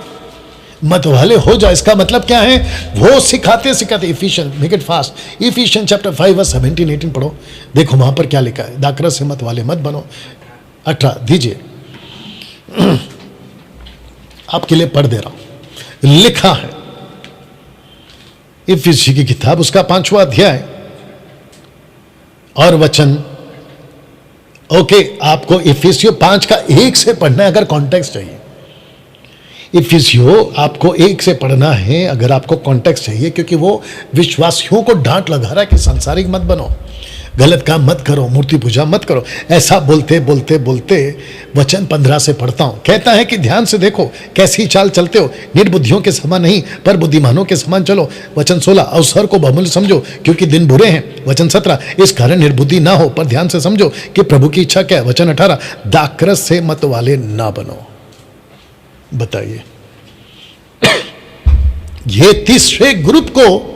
मत वाले हो जाए। इसका मतलब क्या है? वो सिखाते सिखाते, Ephesians, make it fast, Ephesians chapter 5 verse 17-18 पढ़ो, देखो वहां पर क्या लिखा है। दाखरस से मत वाले मत बनो। 18 दीजिए, आपके लिए पढ़ दे रहा हूं। लिखा है इफिसी की किताब उसका 5वां अध्याय और वचन, ओके, आपको इफिसियो 5 का 1 से पढ़ना है अगर कॉन्टेक्स्ट चाहिए। इफिसियो आपको 1 से पढ़ना है अगर आपको कॉन्टेक्स्ट चाहिए, क्योंकि वो विश्वासियों को डांट लगा रहा है कि सांसारिक मत बनो, गलत काम मत करो, मूर्ति पूजा मत करो। ऐसा बोलते बोलते बोलते वचन 15 से पढ़ता हूं। कहता है कि ध्यान से देखो कैसी चाल चलते हो, निर्बुद्धियों के समान नहीं पर बुद्धिमानों के समान चलो। वचन 16, अवसर को बहुमूल्य समझो क्योंकि दिन बुरे हैं। वचन 17, इस कारण निर्बुद्धि ना हो पर ध्यान से समझो कि प्रभु की इच्छा क्या है। वचन 18, दाखरस से मत वाले ना बनो। बताइए, ये तीसरे ग्रुप को,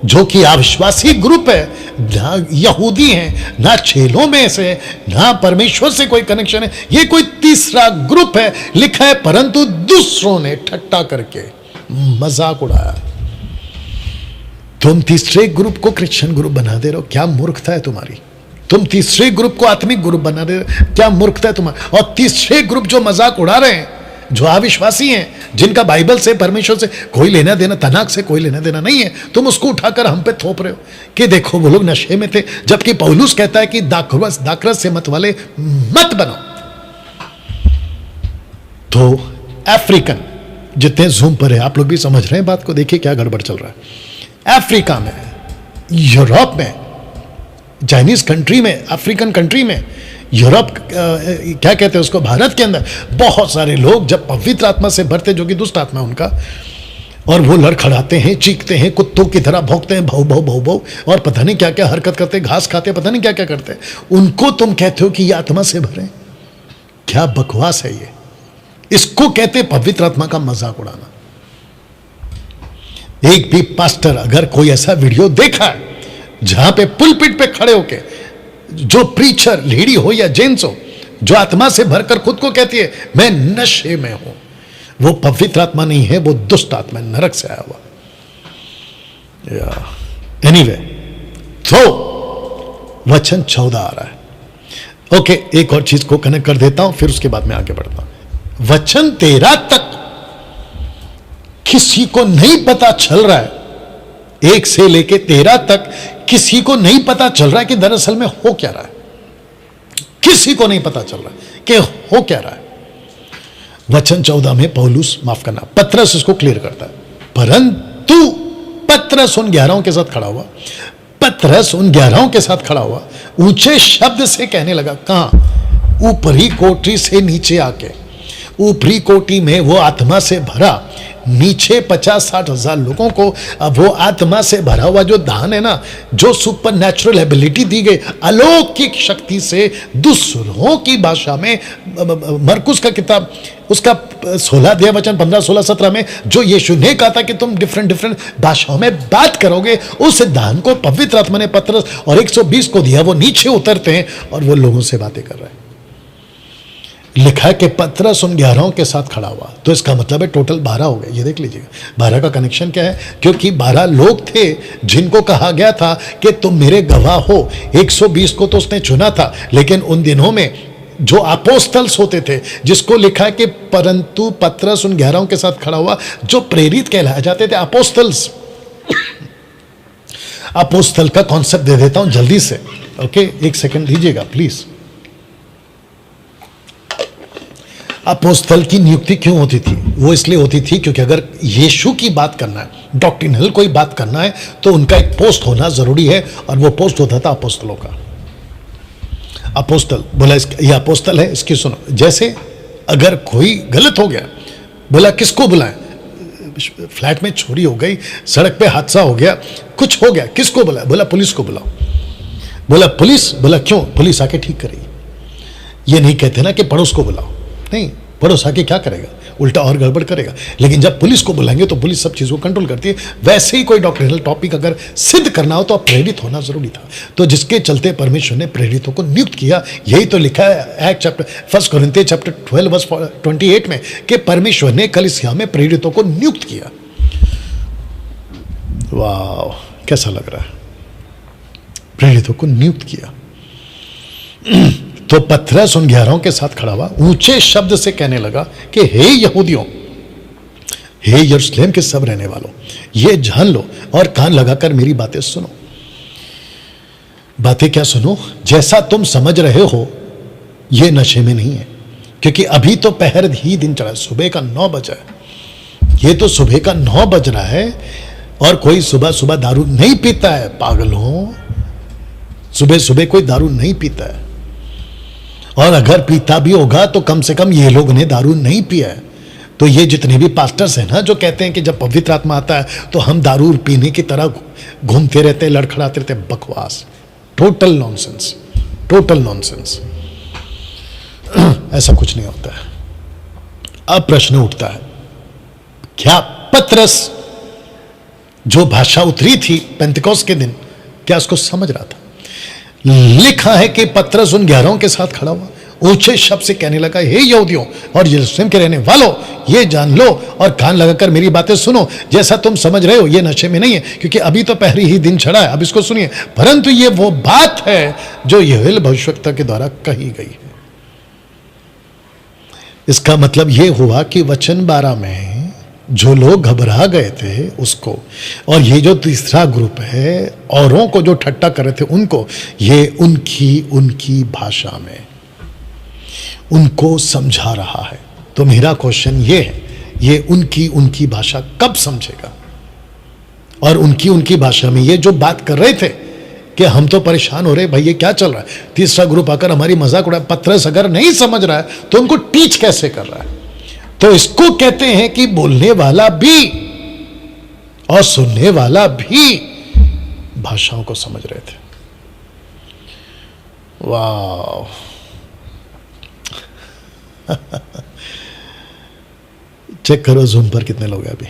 जो कि अविश्वासी ग्रुप है, ना यहूदी हैं, ना चेलों में से, ना परमेश्वर से कोई कनेक्शन है, ये कोई तीसरा ग्रुप है। लिखा है परंतु दूसरों ने ठट्टा करके मजाक उड़ाया। तुम तीसरे ग्रुप को क्रिश्चियन ग्रुप बना दे रहे हो, क्या मूर्खता है तुम्हारी। तुम तीसरे ग्रुप को आत्मिक ग्रुप बना दे रहे हो, क्या मूर्खता है तुम्हारी। और तीसरे ग्रुप जो मजाक उड़ा रहे हैं, जो अविश्वासी हैं, जिनका बाइबल से, परमेश्वर से कोई लेना देना, तनाक से कोई लेना देना नहीं है, तुम उसको उठाकर हम पे थोप रहे हो कि देखो वो लोग नशे में थे, जबकि पौलुस कहता है कि दाखरस से मत वाले मत बनो। तो अफ्रीकन जितने जूम पर है, आप लोग भी समझ रहे हैं बात को, देखिए क्या गड़बड़ चल रहा है। अफ्रीका में, यूरोप में, चाइनीज कंट्री में, अफ्रीकन कंट्री में, यूरोप क्या कहते हैं उसको, भारत के अंदर बहुत सारे लोग जब पवित्र आत्मा से भरते, जो कि दुष्ट आत्मा उनका, और वो लड़खड़ाते हैं, चीखते हैं, कुत्तों की तरह भौंकते हैं, भाऊ भाऊ भाऊ भाऊ, और पता नहीं क्या क्या हरकत करते हैं, घास खाते, पता नहीं क्या क्या करते हैं, उनको तुम कहते हो कि ये आत्मा से भरे। क्या बकवास है ये। इसको कहते पवित्र आत्मा का मजाक उड़ाना। एक भी पास्टर अगर कोई ऐसा वीडियो देखा है जहां पे पुलपिट पे खड़े होके जो प्रीचर, लेडी हो या जेंट्स हो, जो आत्मा से भरकर खुद को कहती है मैं नशे में हूं, वो पवित्र आत्मा नहीं है, वो दुष्ट आत्मा, नरक से आया हुआ। एनीवे, तो वचन 14 आ रहा है। ओके, एक और चीज को कनेक्ट कर देता हूं, फिर उसके बाद मैं आगे बढ़ता हूं। वचन 13 तक किसी को नहीं पता चल रहा है, 1 से लेके 13 तक किसी को नहीं पता चल रहा है कि दरअसल में हो क्या रहा है। किसी को नहीं पता चल रहा है कि हो क्या रहा है। वचन 14 में पौलुस, माफ करना, पतरस इसको क्लियर करता है। परंतु पतरस उन 11 के साथ खड़ा हुआ, पतरस उन 11 के साथ खड़ा हुआ, ऊंचे शब्द से कहने लगा। कहां? ऊपरी कोठरी से नीचे आके, ऊपरी कोठी में वो आत्मा से भरा, नीचे 50-60 हजार लोगों को अब वो आत्मा से भरा हुआ जो दान है ना, जो सुपर नेचुरल एबिलिटी दी गई अलौकिक शक्ति से दूसरों की भाषा में, मरकुस का किताब उसका 16 अध्याय वचन 15, 16, 17 में जो यीशु ने कहा था कि तुम डिफरेंट भाषाओं में बात करोगे, उस दान को पवित्र आत्मा ने पतरस और 120 को दिया। वो नीचे उतरते हैं और वो लोगों से बातें कर रहे हैं। लिखा है कि पतरस उन 11 के साथ खड़ा हुआ, तो इसका मतलब है टोटल 12 हो गए। ये देख लीजिएगा 12 का कनेक्शन क्या है, क्योंकि 12 लोग थे जिनको कहा गया था कि तुम मेरे गवाह हो। 120 को तो उसने चुना था, लेकिन उन दिनों में जो अपोस्तल्स होते थे, जिसको लिखा है कि परंतु पतरस उन 11 के साथ खड़ा हुआ, जो प्रेरित कहलाए जाते थे अपोस्तल्स। अपोस्तल का कॉन्सेप्ट दे देता हूं जल्दी से, ओके, 1 सेकंड दीजिएगा प्लीज। अपोस्तल की नियुक्ति क्यों होती थी? वो इसलिए होती थी क्योंकि अगर यीशु की बात करना है, डॉक्ट्रिनल कोई बात करना है, तो उनका एक पोस्ट होना जरूरी है, और वो पोस्ट होता था अपोस्तलों का। अपोस्तल बोला, ये अपोस्तल है, इसकी सुनो। जैसे अगर कोई गलत हो गया, बोला किसको बुलाएं? फ्लैट में चोरी हो गई, सड़क पे हादसा हो गया, कुछ हो गया, किसको बुलाया? बोला पुलिस को बुलाओ। बोला पुलिस? बोला क्यों? पुलिस आके ठीक करेगी। ये नहीं कहते ना कि पड़ोस को बुलाओ, नहीं, पड़ोस आके क्या करेगा, उल्टा और गड़बड़ करेगा। लेकिन जब पुलिस को बुलाएंगे तो पुलिस सब चीज़ों को कंट्रोल करती है। वैसे ही कोई डॉक्टरिनल टॉपिक अगर सिद्ध करना हो तो प्रेरित होना जरूरी था, तो जिसके चलते परमेश्वर ने प्रेरितों को नियुक्त किया। यही तो लिखा है एक्ट चैप्टर 1 कोरिन्थियों चैप्टर 12 वर्स 28 में कि परमेश्वर ने कलीसिया में प्रेरितों को नियुक्त किया। वाह, कैसा लग रहा है? प्रेरितों को नियुक्त किया। तो पतरस उन 11 के साथ खड़ा हुआ, ऊंचे शब्द से कहने लगा कि हे यहूदियों, हे यरूशलेम के सब रहने वालों, ये जान लो और कान लगाकर मेरी बातें सुनो। बातें क्या सुनो? जैसा तुम समझ रहे हो ये नशे में नहीं है, क्योंकि अभी तो पहर ही दिन चढ़ा, सुबह का 9 बजा है। ये तो सुबह का 9 बज रहा है और कोई सुबह सुबह दारू नहीं पीता है। पागलों, सुबह सुबह कोई दारू नहीं पीता है, और अगर पीता भी होगा तो कम से कम ये लोग ने दारू नहीं पिया है। तो ये जितने भी पास्टर्स हैं ना, जो कहते हैं कि जब पवित्र आत्मा आता है तो हम दारू पीने की तरह घूमते रहते, लड़खड़ाते रहते, बकवास, टोटल नॉनसेंस, टोटल नॉनसेंस। ऐसा कुछ नहीं होता है। अब प्रश्न उठता है, क्या पतरस जो भाषा उतरी थी पेंतिकोस्त के दिन, क्या उसको समझ रहा था? लिखा है कि पतरस उन 11 के साथ खड़ा हुआ, ऊंचे शब्द से कहने लगा, हे यहूदियों और यरूशलेम के रहने वालों, ये जान लो और कान लगाकर मेरी बातें सुनो। जैसा तुम समझ रहे हो ये नशे में नहीं है, क्योंकि अभी तो पहली ही दिन चढ़ा है। अब इसको सुनिए, परंतु ये वो बात है जो योएल भविष्यवक्ता के द्वारा कही गई है। इसका मतलब ये हुआ कि वचन 12 में जो लोग घबरा गए थे उसको, और ये जो तीसरा ग्रुप है औरों को जो ठट्टा कर रहे थे उनको, ये उनकी भाषा में उनको समझा रहा है। तो मेरा क्वेश्चन ये है, ये उनकी भाषा कब समझेगा? और उनकी भाषा में ये जो बात कर रहे थे कि हम तो परेशान हो रहे, भाई ये क्या चल रहा है? तीसरा ग्रुप आकर हमारी मजाक उड़ा। पतरस अगर नहीं समझ रहा है तो उनको टीच कैसे कर रहा है? तो इसको कहते हैं कि बोलने वाला भी और सुनने वाला भी भाषाओं को समझ रहे थे। वाह, चेक करो जूम पर कितने लोग हैं अभी।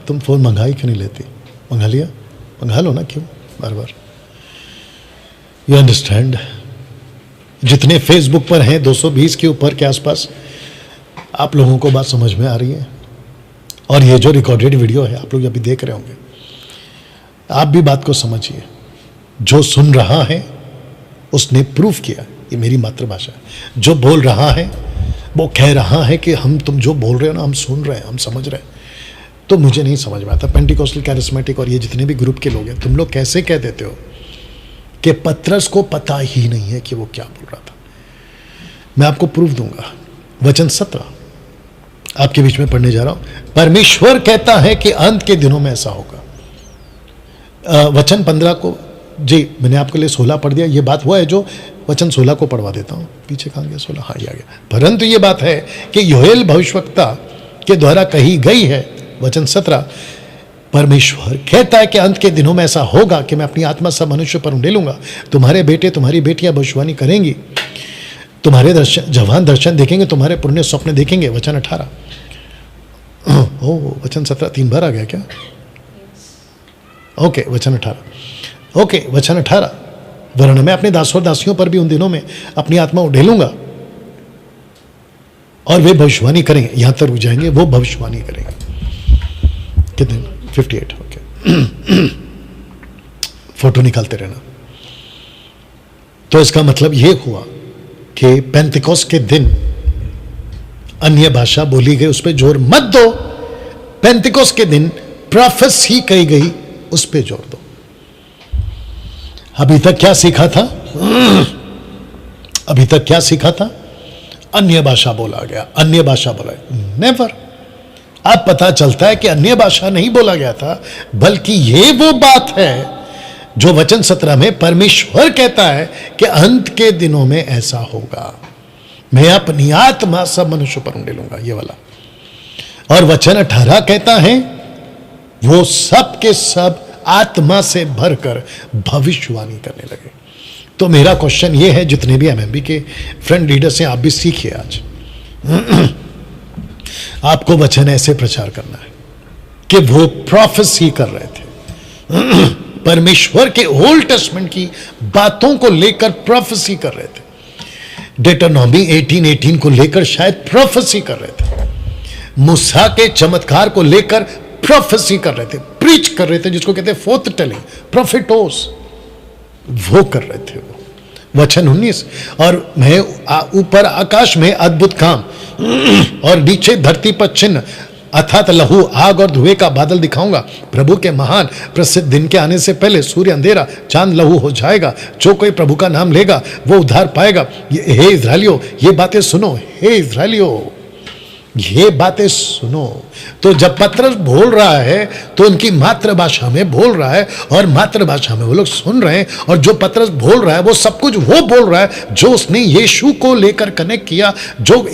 तुम फोन मंगा ही क्यों नहीं लेती? मंगा लिया, मंगा लो ना, क्यों बार बार? You understand? जितने फेसबुक पर हैं 220 के ऊपर के आसपास, आप लोगों को बात समझ में आ रही है? और ये जो रिकॉर्डेड वीडियो है आप लोग अभी देख रहे होंगे, आप भी बात को समझिए। जो सुन रहा है उसने प्रूफ किया ये मेरी मातृभाषा है। जो बोल रहा है वो कह रहा है कि तुम जो बोल रहे हो ना, हम सुन रहे हैं, हम समझ रहे हैं। तो मुझे नहीं समझ में आता, पेंटिकोस्टल, कैरिस्मेटिक और ये जितने भी ग्रुप के लोग हैं, तुम लोग कैसे कह देते हो कि पतरस को पता ही नहीं है कि वो क्या बोल रहा था? मैं आपको प्रूफ दूंगा। वचन 17 आपके बीच में पढ़ने जा रहा हूं। परमेश्वर कहता है कि अंत के दिनों में ऐसा होगा। वचन 15 को, जी मैंने आपके लिए 16 पढ़ दिया। ये बात हुआ है जो वचन 16 को पढ़वा देता हूं। पीछे कहां गया 16? हाँ, ये आ गया। परंतु ये बात है कि योएल भविष्यवक्ता के द्वारा कही गई है। वचन 17, परमेश्वर कहता है कि अंत के दिनों में ऐसा होगा कि मैं अपनी आत्मा सब मनुष्य पर उंडेलूंगा। तुम्हारे बेटे तुम्हारी बेटियां भविष्यवाणी करेंगी, तुम्हारे जवान दर्शन देखेंगे, तुम्हारे पुण्य स्वप्न देखेंगे। वचन 18, वचन 17 3 बार आ गया क्या? ओके, वचन 18, ओके, वचन 18, वरन मैं अपने दासों और दासियों पर भी उन दिनों में अपनी आत्मा उड़ेलूंगा और वे भविष्यवाणी करेंगे। यहां तक रुक जाएंगे, वो भविष्यवाणी करेंगे। कितने? 58, ओके। फोटो निकालते रहना। तो इसका मतलब यह हुआ कि पेंतिकोस्त के दिन अन्य भाषा बोली गई, उस पर जोर मत दो। पेंतिकोस्त के दिन प्रोफेसी कही गई, उस पर जोर दो। अभी तक क्या सीखा था? अभी तक क्या सीखा था? अन्य भाषा बोला गया, अन्य भाषा बोला गया। नेवर। अब पता चलता है कि अन्य भाषा नहीं बोला गया था, बल्कि ये वो बात है जो वचन 17 में परमेश्वर कहता है कि अंत के दिनों में ऐसा होगा, मैं अपनी आत्मा सब मनुष्य पर उंडेलूंगा। ये वाला। और वचन 18 कहता है वो सब के सब आत्मा से भरकर भविष्यवाणी करने लगे। तो मेरा क्वेश्चन ये है, जितने भी एमएमबी के फ्रेंड लीडर्स हैं, आप भी सीखिए आज। आपको वचन ऐसे प्रचार करना है कि वो प्रोफेसी कर रहे थे, परमेश्वर के ओल्ड टेस्टमेंट की बातों को लेकर प्रोफेसी कर रहे थे। डिटरनॉमी 18:18 को लेकर शायद प्रोफेसी कर रहे थे, मूसा के चमत्कार को लेकर प्रोफेसी कर रहे थे, प्रीच कर रहे थे, जिसको कहते हैं फोर्थ टेलिंग, प्रोफिटोस, वो कर रहे थे वो। वचन 19, और मैं ऊपर आकाश में अद्भुत काम और नीचे धरती पर चिन्ह अर्थात लहू, आग और धुएं का बादल दिखाऊंगा। प्रभु के महान प्रसिद्ध दिन के आने से पहले सूर्य अंधेरा, चांद लहू हो जाएगा। जो कोई प्रभु का नाम लेगा वो उद्धार पाएगा। हे इस्राएलियों, ये बातें सुनो। हे इस्राएलियों, ये बातें सुनो। तो जब पतरस बोल रहा है तो उनकी मातृभाषा में बोल रहा है, और मातृभाषा में वो लोग सुन रहे हैं, और जो पतरस बोल रहा है वो सब कुछ वो बोल रहा है जो उसने यीशु को लेकर कनेक्ट किया, जो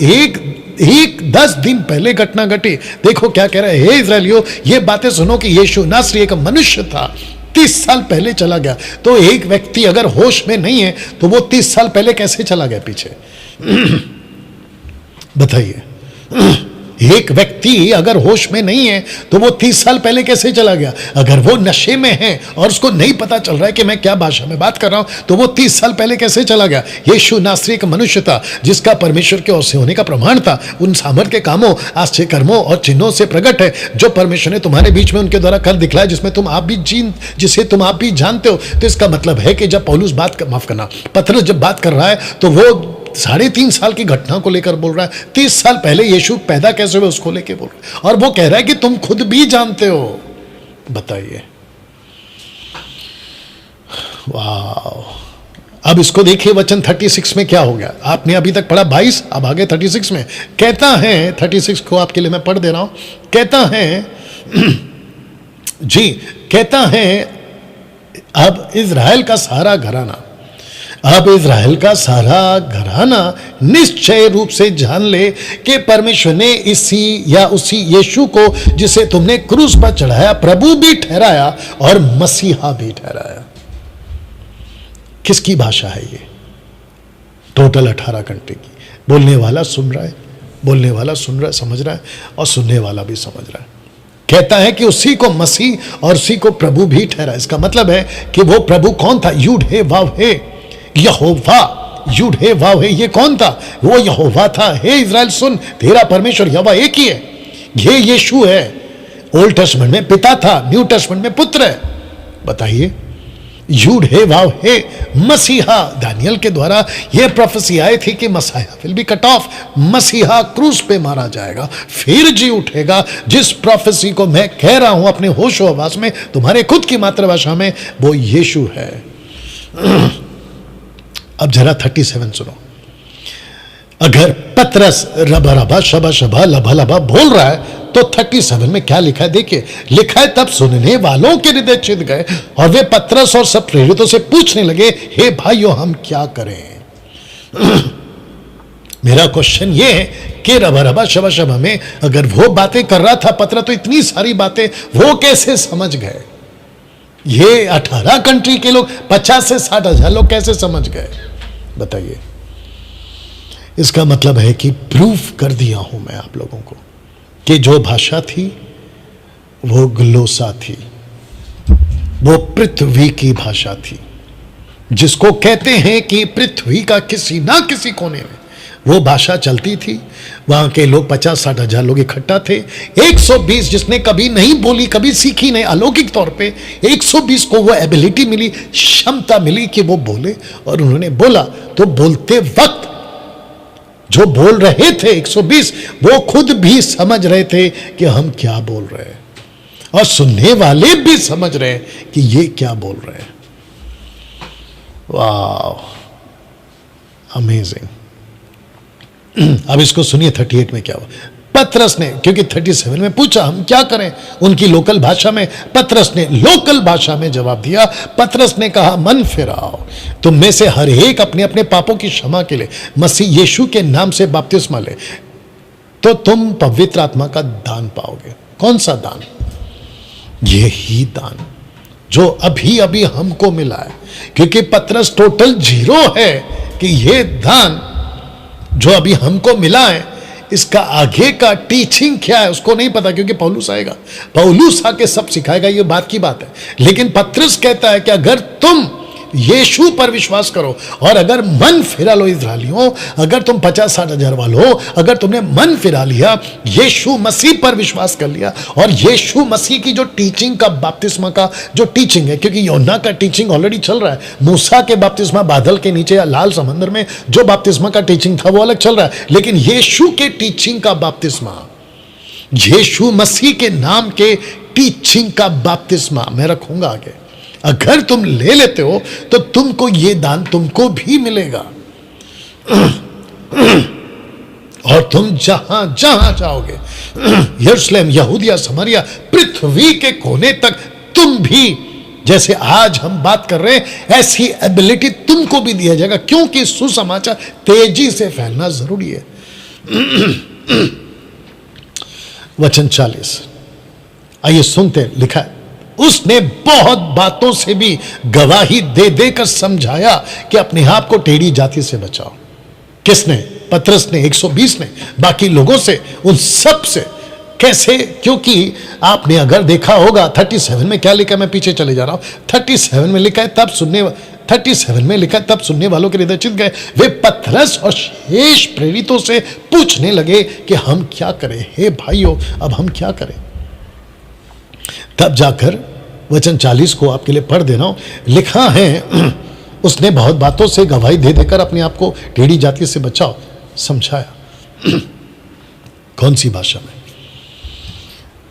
एक 10 दिन पहले घटना घटी। देखो क्या कह रहा है, हे इस्राएलियों, ये बातें सुनो कि यीशु नासरी एक मनुष्य था, 30 साल पहले चला गया। तो एक व्यक्ति अगर होश में नहीं है तो वो 30 साल पहले कैसे चला गया पीछे? बताइए। एक व्यक्ति अगर होश में नहीं है तो वो 30 साल पहले कैसे चला गया? अगर वो नशे में है और उसको नहीं पता चल रहा है कि मैं क्या भाषा में बात कर रहा हूं, तो वो 30 साल पहले कैसे चला गया? यीशु नासरी एक मनुष्य था जिसका परमेश्वर के ओर से होने का प्रमाण था, उन सामर्थ के कामों, आश्चर्य कर्मों और चिन्हों से प्रकट है जो परमेश्वर ने तुम्हारे बीच में उनके द्वारा कर दिखलाया, जिसे तुम आप भी जानते हो। तो इसका मतलब है कि जब पौलुस पतरस जब बात कर रहा है तो वो 3.5 साल की घटना को लेकर बोल रहा है। 30 साल पहले यीशु पैदा कैसे हुए उसको लेकर बोल रहा है, और वो कह रहा है कि तुम खुद भी जानते हो। बताइए। वाह। अब इसको देखिए, वचन 36 में क्या हो गया। आपने अभी तक पढ़ा 22, अब आगे 36 में कहता है, 36 को आपके लिए मैं पढ़ दे रहा हूं। कहता है जी, कहता है अब इज़राइल का सारा घराना निश्चय रूप से जान ले कि परमेश्वर ने उसी यीशु को जिसे तुमने क्रूस पर चढ़ाया प्रभु भी ठहराया और मसीहा भी ठहराया। किसकी भाषा है ये? टोटल 18 घंटे की। बोलने वाला सुन रहा है, समझ रहा है, और सुनने वाला भी समझ रहा है। कहता है कि उसी को मसीह और उसी को प्रभु भी ठहरा। इसका मतलब है कि वो प्रभु कौन था? यूड हे वाव हे, यहोवा। यूड हे वाव हे, ये कौन था? वो यहोवा था। हे इज़राइल सुन, तेरा परमेश्वर यहोवा एक ही है। ये यीशु है। ओल्ड टेस्टमेंट में पिता था, न्यू टेस्टमेंट में पुत्र है। बताइए। यूड हे वाव हे, मसीहा। दानियल के द्वारा यह प्रोफेसी आई थी कि मसीहा विल बी कट ऑफ, मसीहा क्रूस पे मारा जाएगा, फिर जी उठेगा। जिस प्रोफेसी को मैं कह रहा हूं अपने होशो हवास में, तुम्हारे खुद की मातृभाषा में, वो यीशु है। अब जरा 37 सुनो। अगर पतरस रबा रबा शबा शबा लभा लभा बोल रहा है तो 37 में क्या लिखा है? देखिए, लिखा है तब सुनने वालों के हृदय छिद गए और वे पतरस और सब प्रेरितों से पूछने लगे, हे भाइयों हम क्या करें? मेरा क्वेश्चन ये है कि रबा रबा शबा शबा में अगर वो बातें कर रहा था पतरस, तो इतनी सारी बातें वो कैसे समझ गए? ये 18 कंट्री के लोग, 50 से 60 हजार लोग कैसे समझ गए? बताइए। इसका मतलब है कि प्रूफ कर दिया हूं मैं आप लोगों को कि जो भाषा थी वो ग्लोसा थी, वो पृथ्वी की भाषा थी, जिसको कहते हैं कि पृथ्वी का किसी ना किसी कोने में वो भाषा चलती थी। वहां के लोग 50-60 हजार लोग इकट्ठा थे। 120 जिसने कभी नहीं बोली, कभी सीखी नहीं, अलौकिक तौर पे 120 को वो एबिलिटी मिली, क्षमता मिली कि वो बोले, और उन्होंने बोला। तो बोलते वक्त जो बोल रहे थे 120, वो खुद भी समझ रहे थे कि हम क्या बोल रहे हैं, और सुनने वाले भी समझ रहे हैं कि ये क्या बोल रहे हैं। वाह, अमेजिंग। अब इसको सुनिए 38 में क्या हुआ। पतरस ने, क्योंकि 37 में पूछा हम क्या करें उनकी लोकल भाषा में, पतरस ने लोकल भाषा में जवाब दिया। पतरस ने कहा, मन फिराओ, तुम में से हर एक अपने अपने पापों की क्षमा के लिए मसीह यीशु के नाम से बपतिस्मा ले, तो तुम पवित्र आत्मा का दान पाओगे। कौन सा दान? यही दान जो अभी अभी हमको मिला है, क्योंकि पतरस टोटल जीरो है कि ये दान जो अभी हमको मिला है, इसका आगे का टीचिंग क्या है उसको नहीं पता, क्योंकि पौलुस आएगा, पौलुस आके सब सिखाएगा, ये बात की बात है। लेकिन पतरस कहता है कि अगर तुम यीशु पर विश्वास करो और अगर मन फिरा लो, इस्राएलियों, अगर तुम 50-60 हजार वालों, अगर तुमने मन फिरा लिया, यीशु मसीह पर विश्वास कर लिया, और यीशु मसीह की जो टीचिंग का बपतिस्मा का जो टीचिंग है, क्योंकि यूहन्ना का टीचिंग ऑलरेडी चल रहा है, मूसा के बपतिस्मा बादल के नीचे या लाल समंदर में जो बपतिस्मा का टीचिंग था वो अलग चल रहा है, लेकिन यीशु के टीचिंग का बपतिस्मा, यीशु मसीह के नाम के टीचिंग का बपतिस्मा मैं रखूंगा आगे। अगर तुम ले लेते हो तो तुमको ये दान तुमको भी मिलेगा, और तुम जहां जहां जाओगे, यरूशलेम, यहूदिया, समरिया, पृथ्वी के कोने तक, तुम भी जैसे आज हम बात कर रहे हैं ऐसी एबिलिटी तुमको भी दिया जाएगा, क्योंकि सुसमाचार तेजी से फैलना जरूरी है। वचन 40 आइए सुनते हैं। लिखा है, उसने बहुत बातों से भी गवाही दे देकर समझाया कि अपने आप को टेढ़ी जाति से बचाओ। किसने? पतरस ने, 120 ने, बाकी लोगों से, उन सब से। कैसे? क्योंकि आपने अगर देखा होगा 37 में क्या लिखा है, मैं पीछे चले जा रहा हूं, 37 में लिखा है, तब सुनने वालों के हृदय चित गए, वे पतरस और शेष प्रेरितों से पूछने लगे कि हम क्या करें, हे भाइयों अब हम क्या करें। तब जाकर वचन 40 को आपके लिए पढ़ दे रहा हूं, लिखा है, उसने बहुत बातों से गवाही दे देकर अपने आप को टेढ़ी जाति से बचाओ, समझाया। कौन सी भाषा में?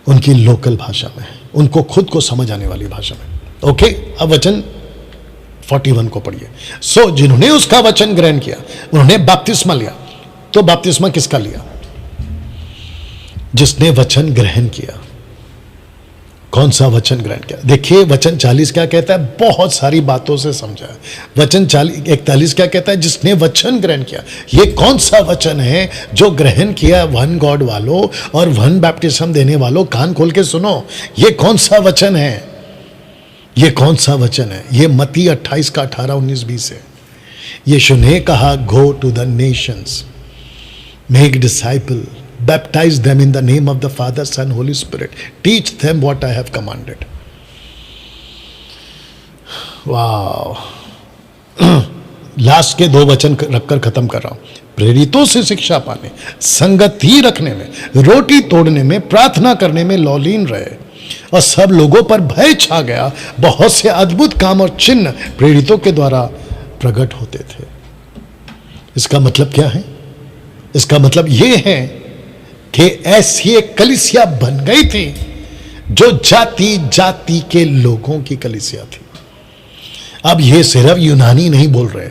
उनकी लोकल भाषा में, उनको खुद को समझ आने वाली भाषा में। ओके, अब वचन 41 को पढ़िए। सो जिन्होंने उसका वचन ग्रहण किया, उन्होंने बपतिस्मा लिया। तो बपतिस्मा किसका लिया? जिसने वचन ग्रहण किया। कौन सा वचन ग्रहण किया? देखिए वचन 40 क्या कहता है, बहुत सारी बातों से समझा है। वचन 41 क्या कहता है, जिसने वचन ग्रहण किया। ये कौन सा वचन है जो ग्रहण किया? वन गॉड वालों और वन बैप्टिज्म देने वालों, कान खोल के सुनो, ये कौन सा वचन है? ये कौन सा वचन है? ये मत्ती 28 का 18, 19, 20 है। यीशु ने कहा, go to the nations, make disciple, baptize them in the name of the Father, Son, Holy Spirit, teach them what I have commanded. Wow. Last के 2 वचन रखकर खत्म कर रहा हूं। प्रेरितों से शिक्षा पाने, संगति रखने में, रोटी तोड़ने में, प्रार्थना करने में लौलीन रहे, और सब लोगों पर भय छा गया। बहुत से अद्भुत काम और चिन्ह प्रेरितों के द्वारा प्रकट होते थे। इसका मतलब क्या है? इसका मतलब यह है कि ऐसी एक कलीसिया बन गई थी जो जाति जाति के लोगों की कलीसिया थी। अब ये सिर्फ यूनानी नहीं बोल रहे,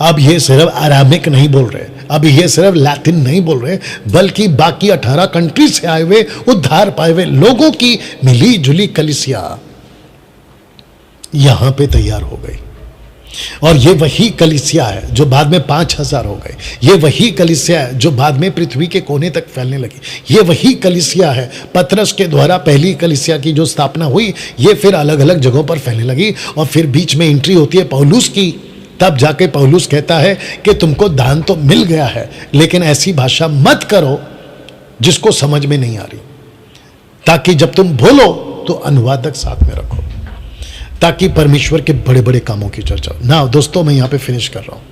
अब ये सिर्फ अरामिक नहीं बोल रहे, अब ये सिर्फ लैटिन नहीं बोल रहे, बल्कि बाकी 18 कंट्री से आए हुए, उद्धार पाए हुए लोगों की मिली जुली कलीसिया यहां पे तैयार हो गई। और ये वही कलीसिया है जो बाद में 5000 हो गए। ये वही कलीसिया है जो बाद में पृथ्वी के कोने तक फैलने लगी। ये वही कलीसिया है पतरस के द्वारा पहली कलीसिया की जो स्थापना हुई, ये फिर अलग अलग जगहों पर फैलने लगी, और फिर बीच में एंट्री होती है पौलुस की। तब जाके पौलुस कहता है कि तुमको दान तो मिल गया है, लेकिन ऐसी भाषा मत करो जिसको समझ में नहीं आ रही, ताकि जब तुम बोलो तो अनुवादक साथ में रखो, ताकि परमेश्वर के बड़े बड़े कामों की चर्चा। ना दोस्तों, मैं यहां पे फिनिश कर रहा हूं।